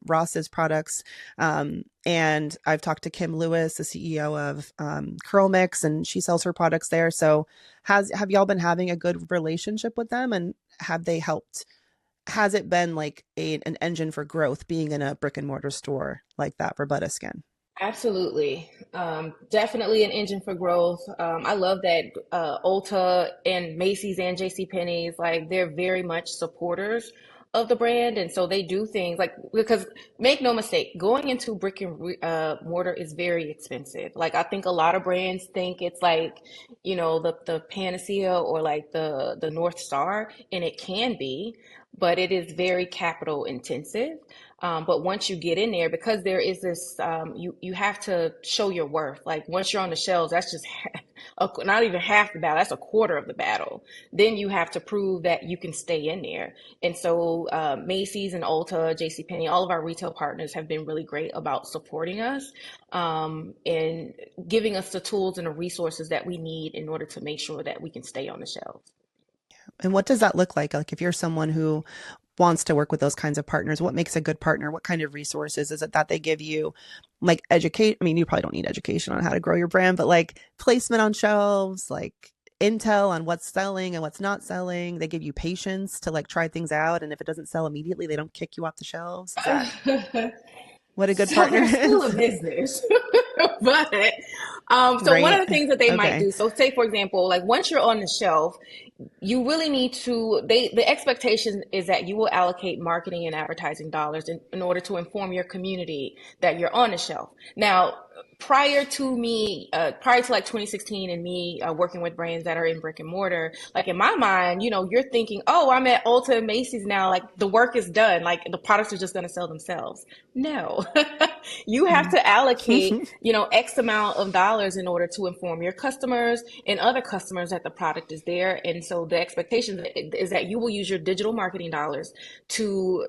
Ross's products. And I've talked to Kim Lewis, the CEO of Curl Mix, and she sells her products there. So have y'all been having a good relationship with them, and have they helped? Has it been like an engine for growth being in a brick and mortar store like that for Buttah? Absolutely. Definitely an engine for growth. I love that Ulta and Macy's and JCPenney's, like they're very much supporters of the brand. And so they do things like, because make no mistake, going into brick and mortar is very expensive. Like I think a lot of brands think it's like, the panacea or like the North Star, and it can be, but it is very capital intensive. But once you get in there, because there is this, you have to show your worth. Like once you're on the shelves, that's just not even half the battle. That's a quarter of the battle. Then you have to prove that you can stay in there. And so Macy's and Ulta, JCPenney, all of our retail partners have been really great about supporting us, and giving us the tools and the resources that we need in order to make sure that we can stay on the shelves. And what does that look like? Like if you're someone who wants to work with those kinds of partners, what makes a good partner? What kind of resources is it that they give you? Like educate, I mean, you probably don't need education on how to grow your brand, but like placement on shelves, like intel on what's selling and what's not selling. They give you patience to like try things out. And if it doesn't sell immediately, they don't kick you off the shelves. Is that what a good So partner they're still a is. business. But so one of Right. the things that they might Okay. do, so say for example, like once you're on the shelf, you really need to the expectation is that you will allocate marketing and advertising dollars in order to inform your community that you're on the shelf. Now, prior to like 2016 and me working with brands that are in brick and mortar, like in my mind, you're thinking, oh, I'm at Ulta and Macy's now, like the work is done, like the products are just going to sell themselves. No. You have to allocate, X amount of dollars in order to inform your customers and other customers that the product is there. And so the expectation is that you will use your digital marketing dollars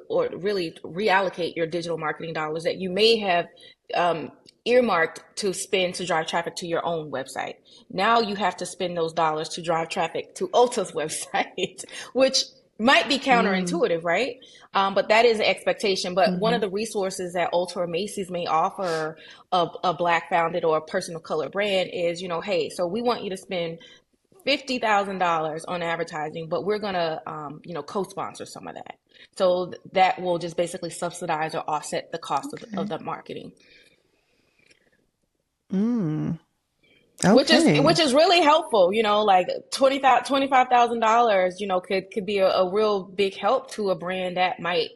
or really reallocate your digital marketing dollars that you may have um, earmarked to spend to drive traffic to your own website. Now you have to spend those dollars to drive traffic to Ulta's website, which might be Mm, counterintuitive, right? But that is the expectation. But one hmm. of the resources that Ulta or Macy's may offer a Black founded or a person of color brand is, hey, so we want you to spend $50,000 on advertising, but we're gonna, co-sponsor some of that. So that will just basically subsidize or offset the cost of Okay. the marketing. Mm, which is okay. which is really helpful, like $25,000, could be a real big help to a brand that might,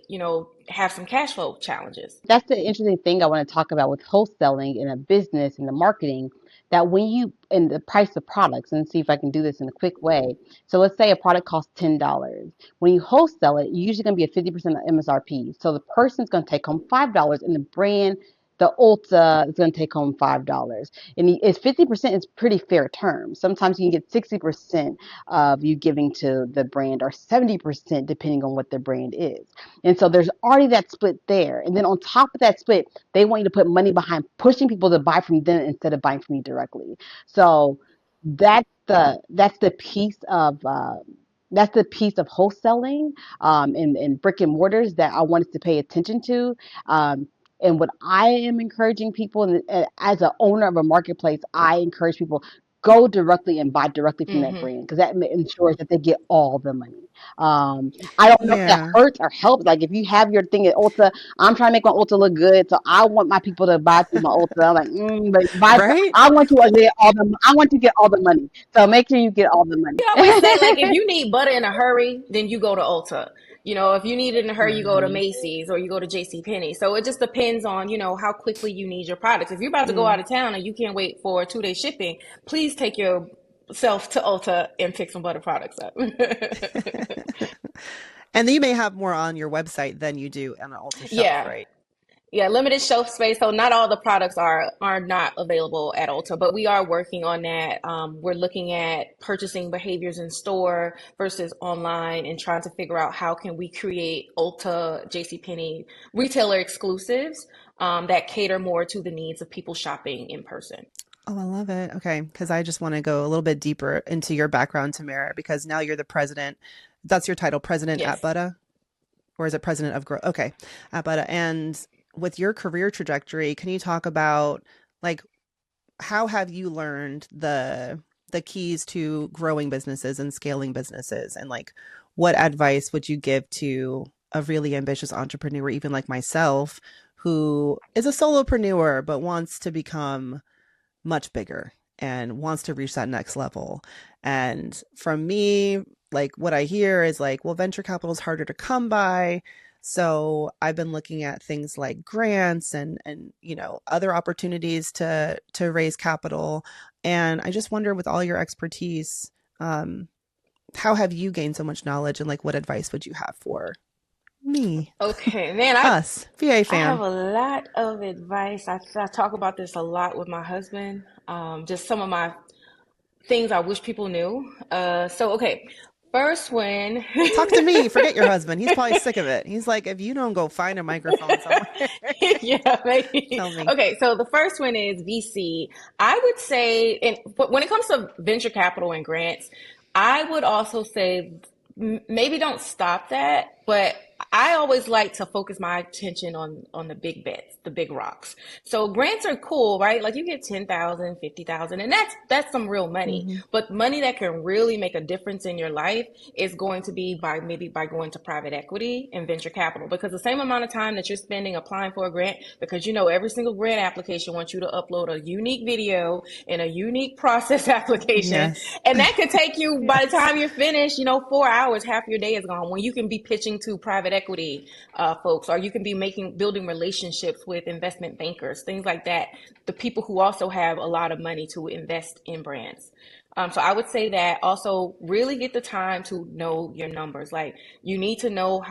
have some cash flow challenges. That's the interesting thing I want to talk about with wholesaling in a business and the marketing, that when you and the price of products, and see if I can do this in a quick way. So let's say a product costs $10. When you wholesale it, you're usually going to be at 50% of MSRP. So the person's going to take home $5, and the brand, the Ulta, is going to take home $5. And it's 50% is pretty fair terms. Sometimes you can get 60% of you giving to the brand, or 70% depending on what the brand is. And so there's already that split there. And then on top of that split, they want you to put money behind pushing people to buy from them instead of buying from you directly. So that's the piece of wholesaling, in brick and mortars, that I wanted to pay attention to. And what I am encouraging people, and as an owner of a marketplace, I encourage people, go directly and buy directly from that Hmm. brand, because that ensures that they get all the money. I don't know if that Yeah. hurts or helps. Like if you have your thing at Ulta, I'm trying to make my Ulta look good, so I want my people to buy through my Ulta. I'm like, but buy. Right? I want you to get all the. I want you to get all the money. So make sure you get all the money. We always say, like, if you need butter in a hurry, then you go to Ulta. If you need it in a hurry, you go to Mhm. Macy's or you go to J.C. Penney. So it just depends on, how quickly you need your products. If you're about to go out Mm. of town and you can't wait for 2 day shipping, please take yourself to Ulta and pick some butter products up. And you may have more on your website than you do on an Ulta shelf, Yeah. right? Yeah, limited shelf space. So not all the products are not available at Ulta, but we are working on that. We're looking at purchasing behaviors in store versus online and trying to figure out how can we create Ulta, JCPenney retailer exclusives that cater more to the needs of people shopping in person. Oh, I love it. Okay, because I just want to go a little bit deeper into your background, Tamara, because now you're the president. That's your title, president at Yes. Buttah, or is it president of growth? Okay, at Buttah. And with your career trajectory, can you talk about like how have you learned the keys to growing businesses and scaling businesses, and like what advice would you give to a really ambitious entrepreneur, even like myself, who is a solopreneur but wants to become much bigger and wants to reach that next level? And from me, like what I hear is like, well, venture capital is harder to come by. So I've been looking at things like grants and other opportunities to raise capital. And I just wonder, with all your expertise, um, how have you gained so much knowledge, and like what advice would you have for me, Okay, man, us, VA I have fam? a lot of advice. I talk about this a lot with my husband. Just some of my things I wish people knew. Okay, first one. Talk to me. Forget your husband. He's probably sick of it. He's like, if you don't go find a microphone somewhere, Yeah, maybe. tell me. Okay, so the first one is VC. I would say, but when it comes to venture capital and grants, I would also say maybe don't stop that. But I always like to focus my attention on the big bets, the big rocks. So grants are cool, right? Like you get 10,000, 50,000, and that's some real money. Mm-hmm. But money that can really make a difference in your life is going to be by going to private equity and venture capital, because the same amount of time that you're spending applying for a grant, because every single grant application wants you to upload a unique video and a unique process application, Yes. and that could take you, by the Yes. time you're finished, 4 hours, half your day is gone, when you can be pitching to private equity folks, or you can be building relationships with investment bankers, things like that, the people who also have a lot of money to invest in brands. So I would say that also really get the time to know your numbers. Like you need to know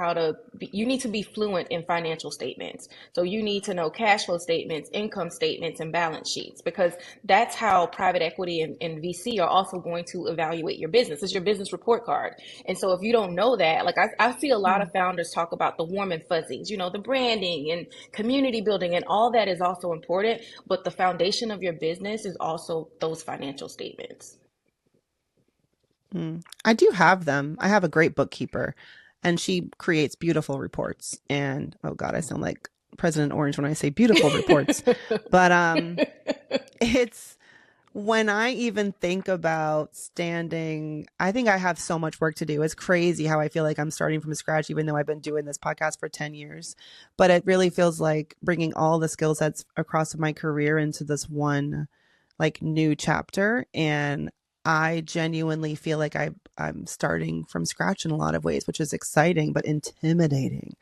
you need to be fluent in financial statements. So you need to know cash flow statements, income statements, and balance sheets, because that's how private equity and VC are also going to evaluate your business. It's your business report card. And so if you don't know that, like I see a lot of founders talk about the warm and fuzzies, the branding and community building, and all that is also important. But the foundation of your business is also those financial statements. I do have them. I have a great bookkeeper, and she creates beautiful reports. And oh God, I sound like President Orange when I say beautiful reports. But it's when I even think about standing, I think I have so much work to do. It's crazy how I feel like I'm starting from scratch, even though I've been doing this podcast for 10 years. But it really feels like bringing all the skill sets across my career into this one like new chapter. And I genuinely feel like I'm starting from scratch in a lot of ways, which is exciting, but intimidating.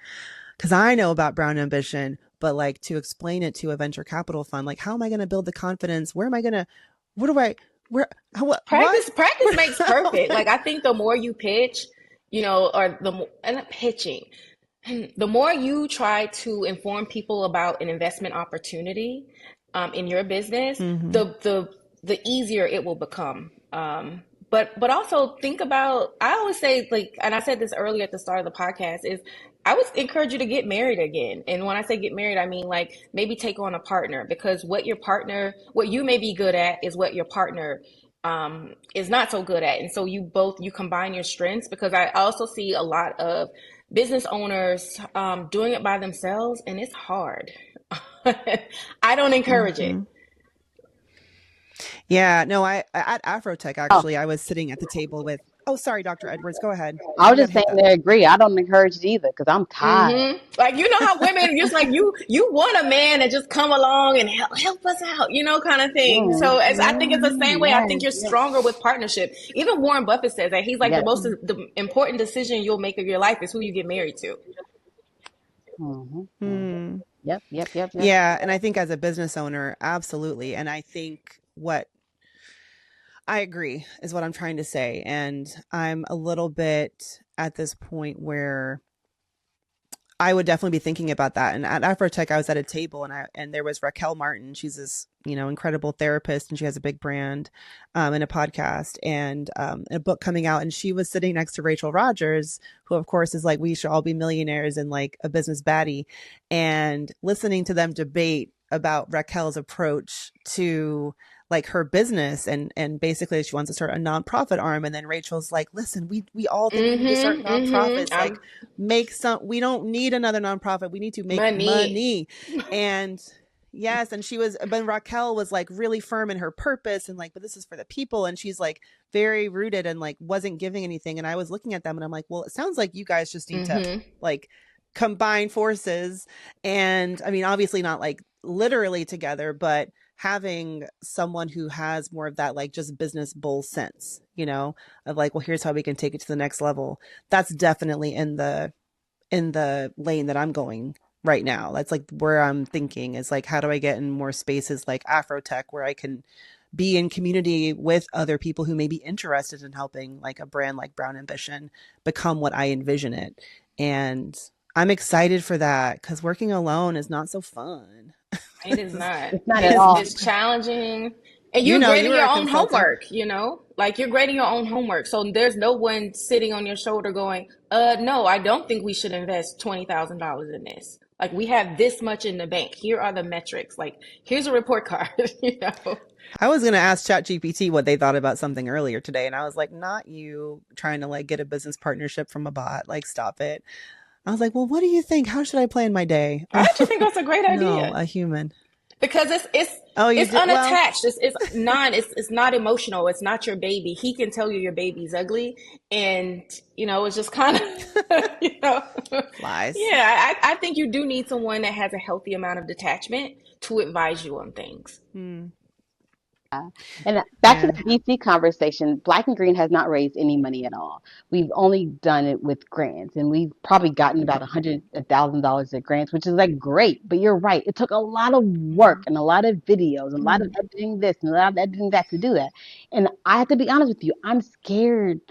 Because I know about Brown Ambition, but like to explain it to a venture capital fund, like how am I going to build the confidence? Where am I going to, what do I, where, what? Practice makes perfect. Like I think the more you pitch, or and pitching, the more you try to inform people about an investment opportunity in your business, Mm-hmm. the easier it will become. But also think about, I always say, like, and I said this earlier at the start of the podcast, is I would encourage you to get married again. And when I say get married, I mean like maybe take on a partner, because what you may be good at is what your partner is not so good at. And so you combine your strengths, because I also see a lot of business owners doing it by themselves, and it's hard. I don't encourage Mm-hmm. it. Yeah, no, I at Afrotech, Oh, actually, I was sitting at the table with, oh, sorry, Dr. Edwards, go ahead. I was You got to just saying hit that. they agree. I don't encourage it either because I'm tired. Like how women just like you want a man to just come along and help us out, kind of thing. So I think it's the same way. I think you're Yes. stronger with partnership. Even Warren Buffett says that he's like Yes. the important decision you'll make of your life is who you get married to. Mm-hmm. Mm-hmm. Hmm. Yep. Yep. Yep. Yep. Yeah, and I think as a business owner, absolutely. And I think what I agree is what I'm trying to say. And I'm a little bit at this point where I would definitely be thinking about that. And at Afrotech, I was at a table and there was Raquel Martin. She's this, incredible therapist, and she has a big brand and a podcast and a book coming out. And she was sitting next to Rachel Rogers, who of course is like, we should all be millionaires and like a business baddie, and listening to them debate about Raquel's approach to like her business, and basically she wants to start a nonprofit arm, and then Rachel's like, listen, we all think we need to start nonprofits, like make some, we don't need another nonprofit, we need to make money. And yes, and but Raquel was like really firm in her purpose and like, but this is for the people, and she's like very rooted and like wasn't giving anything. And I was looking at them and I'm like, well, it sounds like you guys just need to like combine forces. And I mean, obviously not like literally together, but having someone who has more of that like just business bull sense, of like, well, here's how we can take it to the next level. That's definitely in the lane that I'm going right now. That's like where I'm thinking is like, how do I get in more spaces like Afrotech where I can be in community with other people who may be interested in helping like a brand like Brown Ambition become what I envision it. And I'm excited for that because working alone is not so fun. It is not. It's not at all. It's challenging. And you're grading your own homework, like you're grading your own homework. So there's no one sitting on your shoulder going, no, I don't think we should invest $20,000 in this. Like we have this much in the bank. Here are the metrics. Like here's a report card, I was going to ask ChatGPT what they thought about something earlier today. And I was like, not you trying to like get a business partnership from a bot. Like, stop it. I was like, well, what do you think? How should I plan my day? I actually think that's a great No, idea a human. because Oh, you it's did? Well, unattached. It's not emotional. It's not your baby. He can tell you your baby's ugly, and it's just kind of flies. Yeah, I think you do need someone that has a healthy amount of detachment to advise you on things. Hmm. And back to the Yeah. VC conversation, Black and Green has not raised any money at all. We've only done it with grants, and we've probably gotten about $100,000 of grants, which is like great. But you're right; it took a lot of work Hmm. and a lot of videos, and a lot of editing this and a lot of editing that to do that. And I have to be honest with you, I'm scared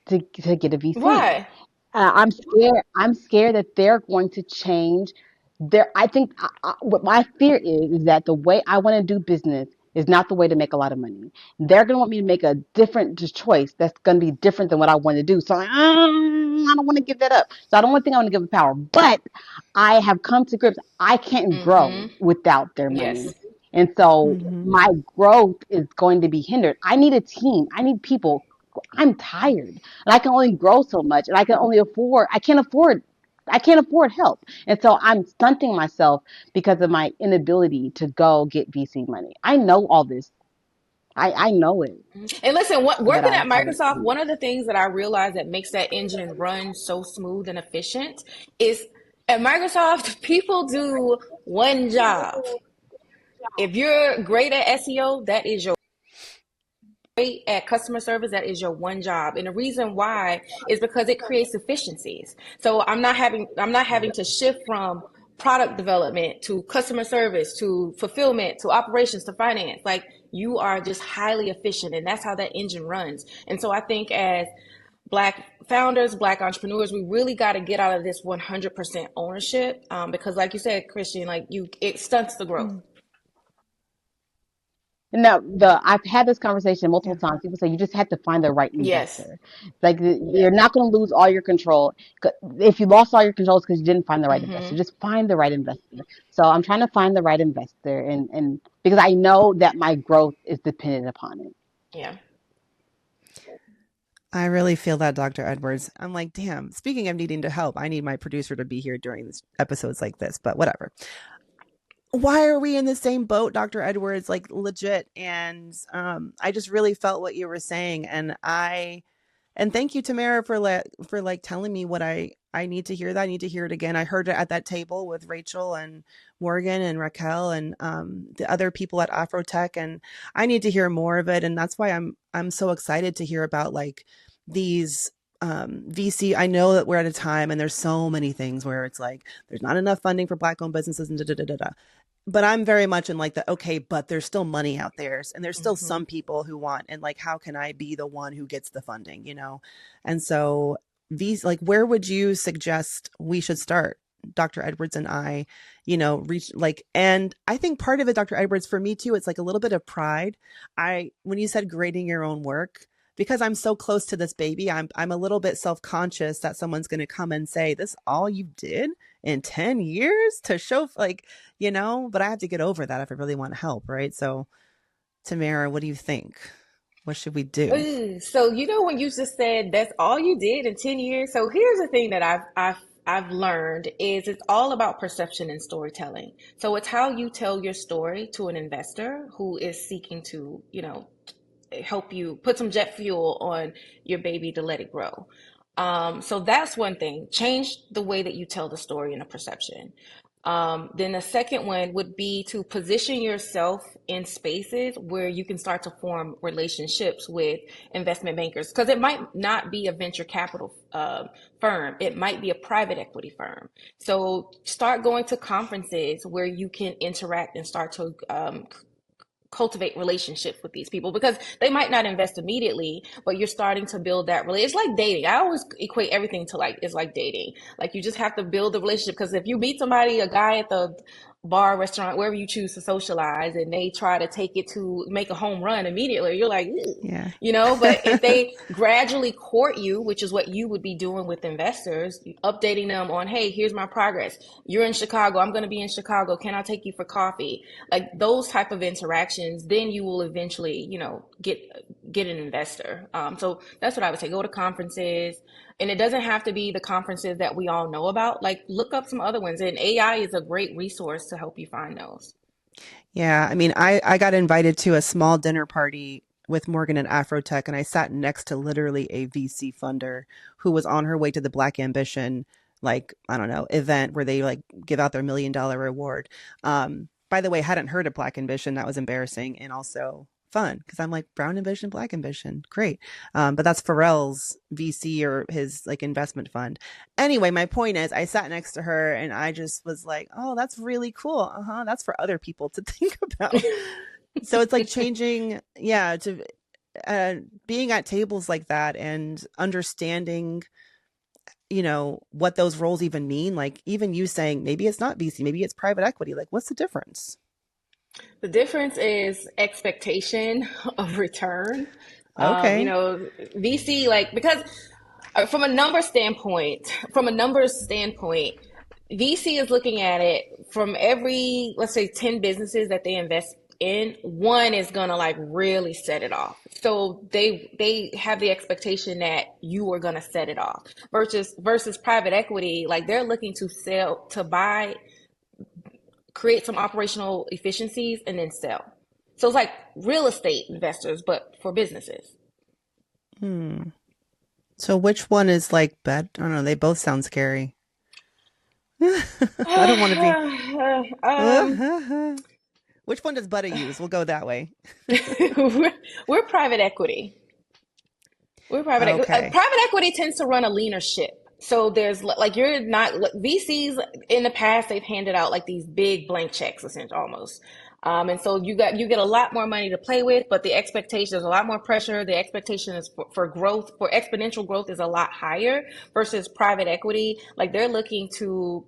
to get a VC. Why? I'm scared. I'm scared that they're going to change. I think what my fear is that the way I want to do business is not the way to make a lot of money. They're going to want me to make a different choice that's going to be different than what I want to do. So I don't want to give that up. So I don't want to think I want to give up power. But I have come to grips. I can't grow Hmm. without their money. Yes. And so Hmm. my growth is going to be hindered. I need a team. I need people. I'm tired and I can only grow so much and I can't afford help. And so I'm stunting myself because of my inability to go get VC money. I know all this. I know it, And listen, but working at I don't Microsoft, do one of the things that I realized that makes that engine run so smooth and efficient is at Microsoft, people do one job. If you're great at SEO, that is your great at customer service, that is your one job. And the reason why is because it creates efficiencies. So I'm not having to shift from product development to customer service to fulfillment to operations to finance. Like you are just highly efficient, and that's how that engine runs. And so I think as Black founders, Black entrepreneurs, we really got to get out of this 100% ownership, because like you said, Kristian, it stunts the growth. it. No, I've had this conversation multiple Yeah. times. People say you just have to find the right Yes. investor. Like you're not going to lose all your control. If you lost all your control, it's because you didn't find the right investor. Mm-hmm. Just find the right investor. So I'm trying to find the right investor, and because I know that my growth is dependent upon it. Yeah. I really feel that, Dr. Edwards. I'm like, damn, speaking of needing to help, I need my producer to be here during this episodes like this, but whatever. Why are we in the same boat, Dr. Edwards? Like legit. And I just really felt what you were saying. And thank you, Tamara, for like telling me what I need to hear that. I need to hear it again. I heard it at that table with Rachel and Morgan and Raquel and the other people at Afrotech, and I need to hear more of it. And that's why I'm so excited to hear about like these VC. I know that we're at a time and there's so many things where it's like there's not enough funding for Black owned businesses and da da da da da. But I'm very much in like the okay, but there's still money out there, and there's still Mm-hmm. some people who want, and like how can I be the one who gets the funding? And so these, like, where would you suggest we should start, Dr. Edwards and I, reach like, and I think part of it, Dr. Edwards, for me too, it's like a little bit of pride. When you said grading your own work, because I'm so close to this baby, I'm a little bit self-conscious that someone's going to come and say, this all you did in 10 years to show like, but I have to get over that if I really want help, right? So Tamara, what do you think? What should we do? Ooh, so when you just said that's all you did in 10 years. So here's the thing that I've learned is it's all about perception and storytelling. So it's how you tell your story to an investor who is seeking to, help you put some jet fuel on your baby to let it grow. So that's one thing. Change the way that you tell the story and the perception. Then the second one would be to position yourself in spaces where you can start to form relationships with investment bankers, because it might not be a venture capital firm. It might be a private equity firm. So start going to conferences where you can interact and start to cultivate relationships with these people, because they might not invest immediately, but you're starting to build that relationship. It's like dating. I always equate everything to it's like dating. Like you just have to build the relationship, because if you meet somebody, a guy at the bar, restaurant, wherever you choose to socialize, and they try to take it to make a home run immediately, you're like, Yeah. but if they gradually court you, which is what you would be doing with investors, updating them on, hey, here's my progress. You're in Chicago. I'm going to be in Chicago. Can I take you for coffee? Like those type of interactions, then you will eventually, get an investor. So that's what I would say. Go to conferences, And it doesn't have to be the conferences that we all know about. Like, look up some other ones, and AI is a great resource to help you find those. Yeah, I mean, I got invited to a small dinner party with Morgan and Afrotech, and I sat next to literally a VC funder who was on her way to the Black Ambition, like, I don't know, event where they like give out their $1 million reward. By the way, hadn't heard of Black Ambition. That was embarrassing and also fun because I'm like, Brown Ambition, Black Ambition, great. But that's Pharrell's VC or his like investment fund. Anyway, my point is, I sat next to her and I just was like, oh, that's really cool. Uh-huh. That's for other people to think about. So it's like changing, yeah, to being at tables like that and understanding, what those roles even mean. Like even you saying maybe it's not VC, maybe it's private equity. Like, what's the difference? The difference is expectation of return. Okay. VC, like, because from a numbers standpoint, VC is looking at it from every, let's say, 10 businesses that they invest in, one is gonna like really set it off. So they have the expectation that you are gonna set it off. Versus private equity, like they're looking to sell, to buy, create some operational efficiencies, and then sell. So it's like real estate investors, but for businesses. Hmm. So which one is like bad? I don't know. They both sound scary. I don't want to be. um, Which one does Buttah use? We'll go that way. we're private equity. We're private equity. Okay. Private equity tends to run a leaner ship. So there's like, you're not VCs in the past, they've handed out like these big blank checks, essentially, almost. And so you get a lot more money to play with, but the expectation, there's a lot more pressure. The expectation is for growth, for exponential growth, is a lot higher versus private equity. Like they're looking to,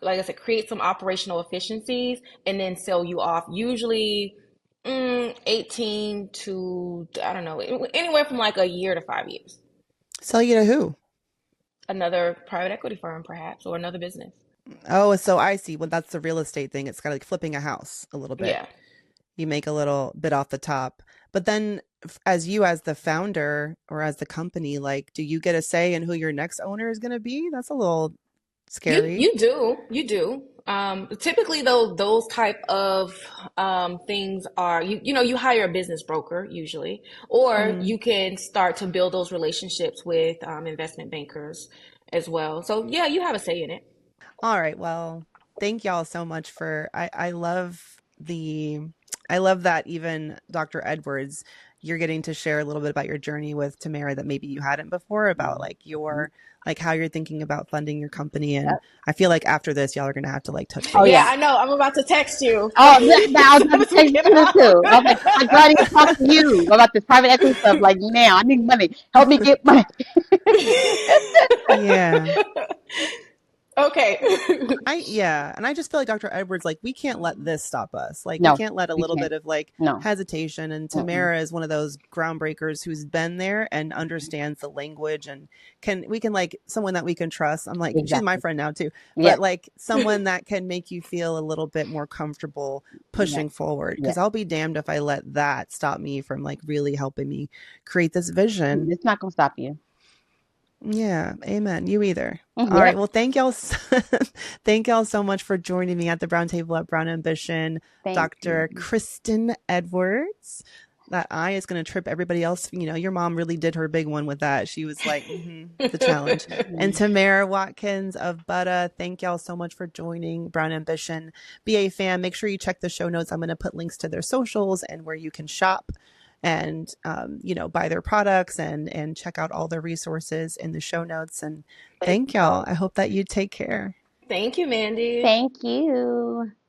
like I said, create some operational efficiencies and then sell you off. Usually 18 to, I don't know, anywhere from like a year to 5 years. Sell you to who? Another private equity firm, perhaps, or another business. Oh, so I see. Well, that's the real estate thing. It's kind of like flipping a house a little bit. Yeah. You make a little bit off the top. But then as you as the founder or as the company, like, do you get a say in who your next owner is going to be? That's a little scary. You do. Typically, though, those type of things are, you hire a business broker usually, or Mm. you can start to build those relationships with investment bankers as well. So yeah, you have a say in it. All right. Well, thank y'all so much for I love the I love that even Dr. Edwards, you're getting to share a little bit about your journey with Tamara that maybe you hadn't before about like your like how you're thinking about funding your company. And Yep. I feel like after this, y'all are gonna have to like touch Oh Yeah, yeah. base. I know. I'm about to text you. Oh, I was about to Once we text get you too. I was off. like, girl, I need to talk to you about this private equity stuff. Like now, I need money. Help me get money. Yeah. Okay. Yeah, and I just feel like Dr. Edwards, like we can't let this stop us. Like we No, can't let a we little bit can't. of like No. hesitation. And Mm-mm. Tamara is one of those groundbreakers who's been there and understands the language and we can like someone that we can trust. I'm like, she's my Exactly. friend now too, but Yep. like someone that can make you feel a little bit more comfortable Yep. pushing forward. Because Yep. I'll be damned if I let that stop me from like really helping me create this vision. It's not gonna stop you. Yeah, amen. You either. All right. Yep. Well, thank y'all. Thank y'all so much for joining me at the Brown Table at Brown Ambition, Thank Dr. you. Kristian Edwards. That eye is going to trip everybody else. Your mom really did her big one with that. She was like, the challenge. And Tamara Watkins of Buttah, thank y'all so much for joining Brown Ambition. BA fam, make sure you check the show notes. I'm going to put links to their socials and where you can shop and buy their products and check out all their resources in the show notes. And thank y'all. I hope that you take care. Thank you, Mandy. Thank you.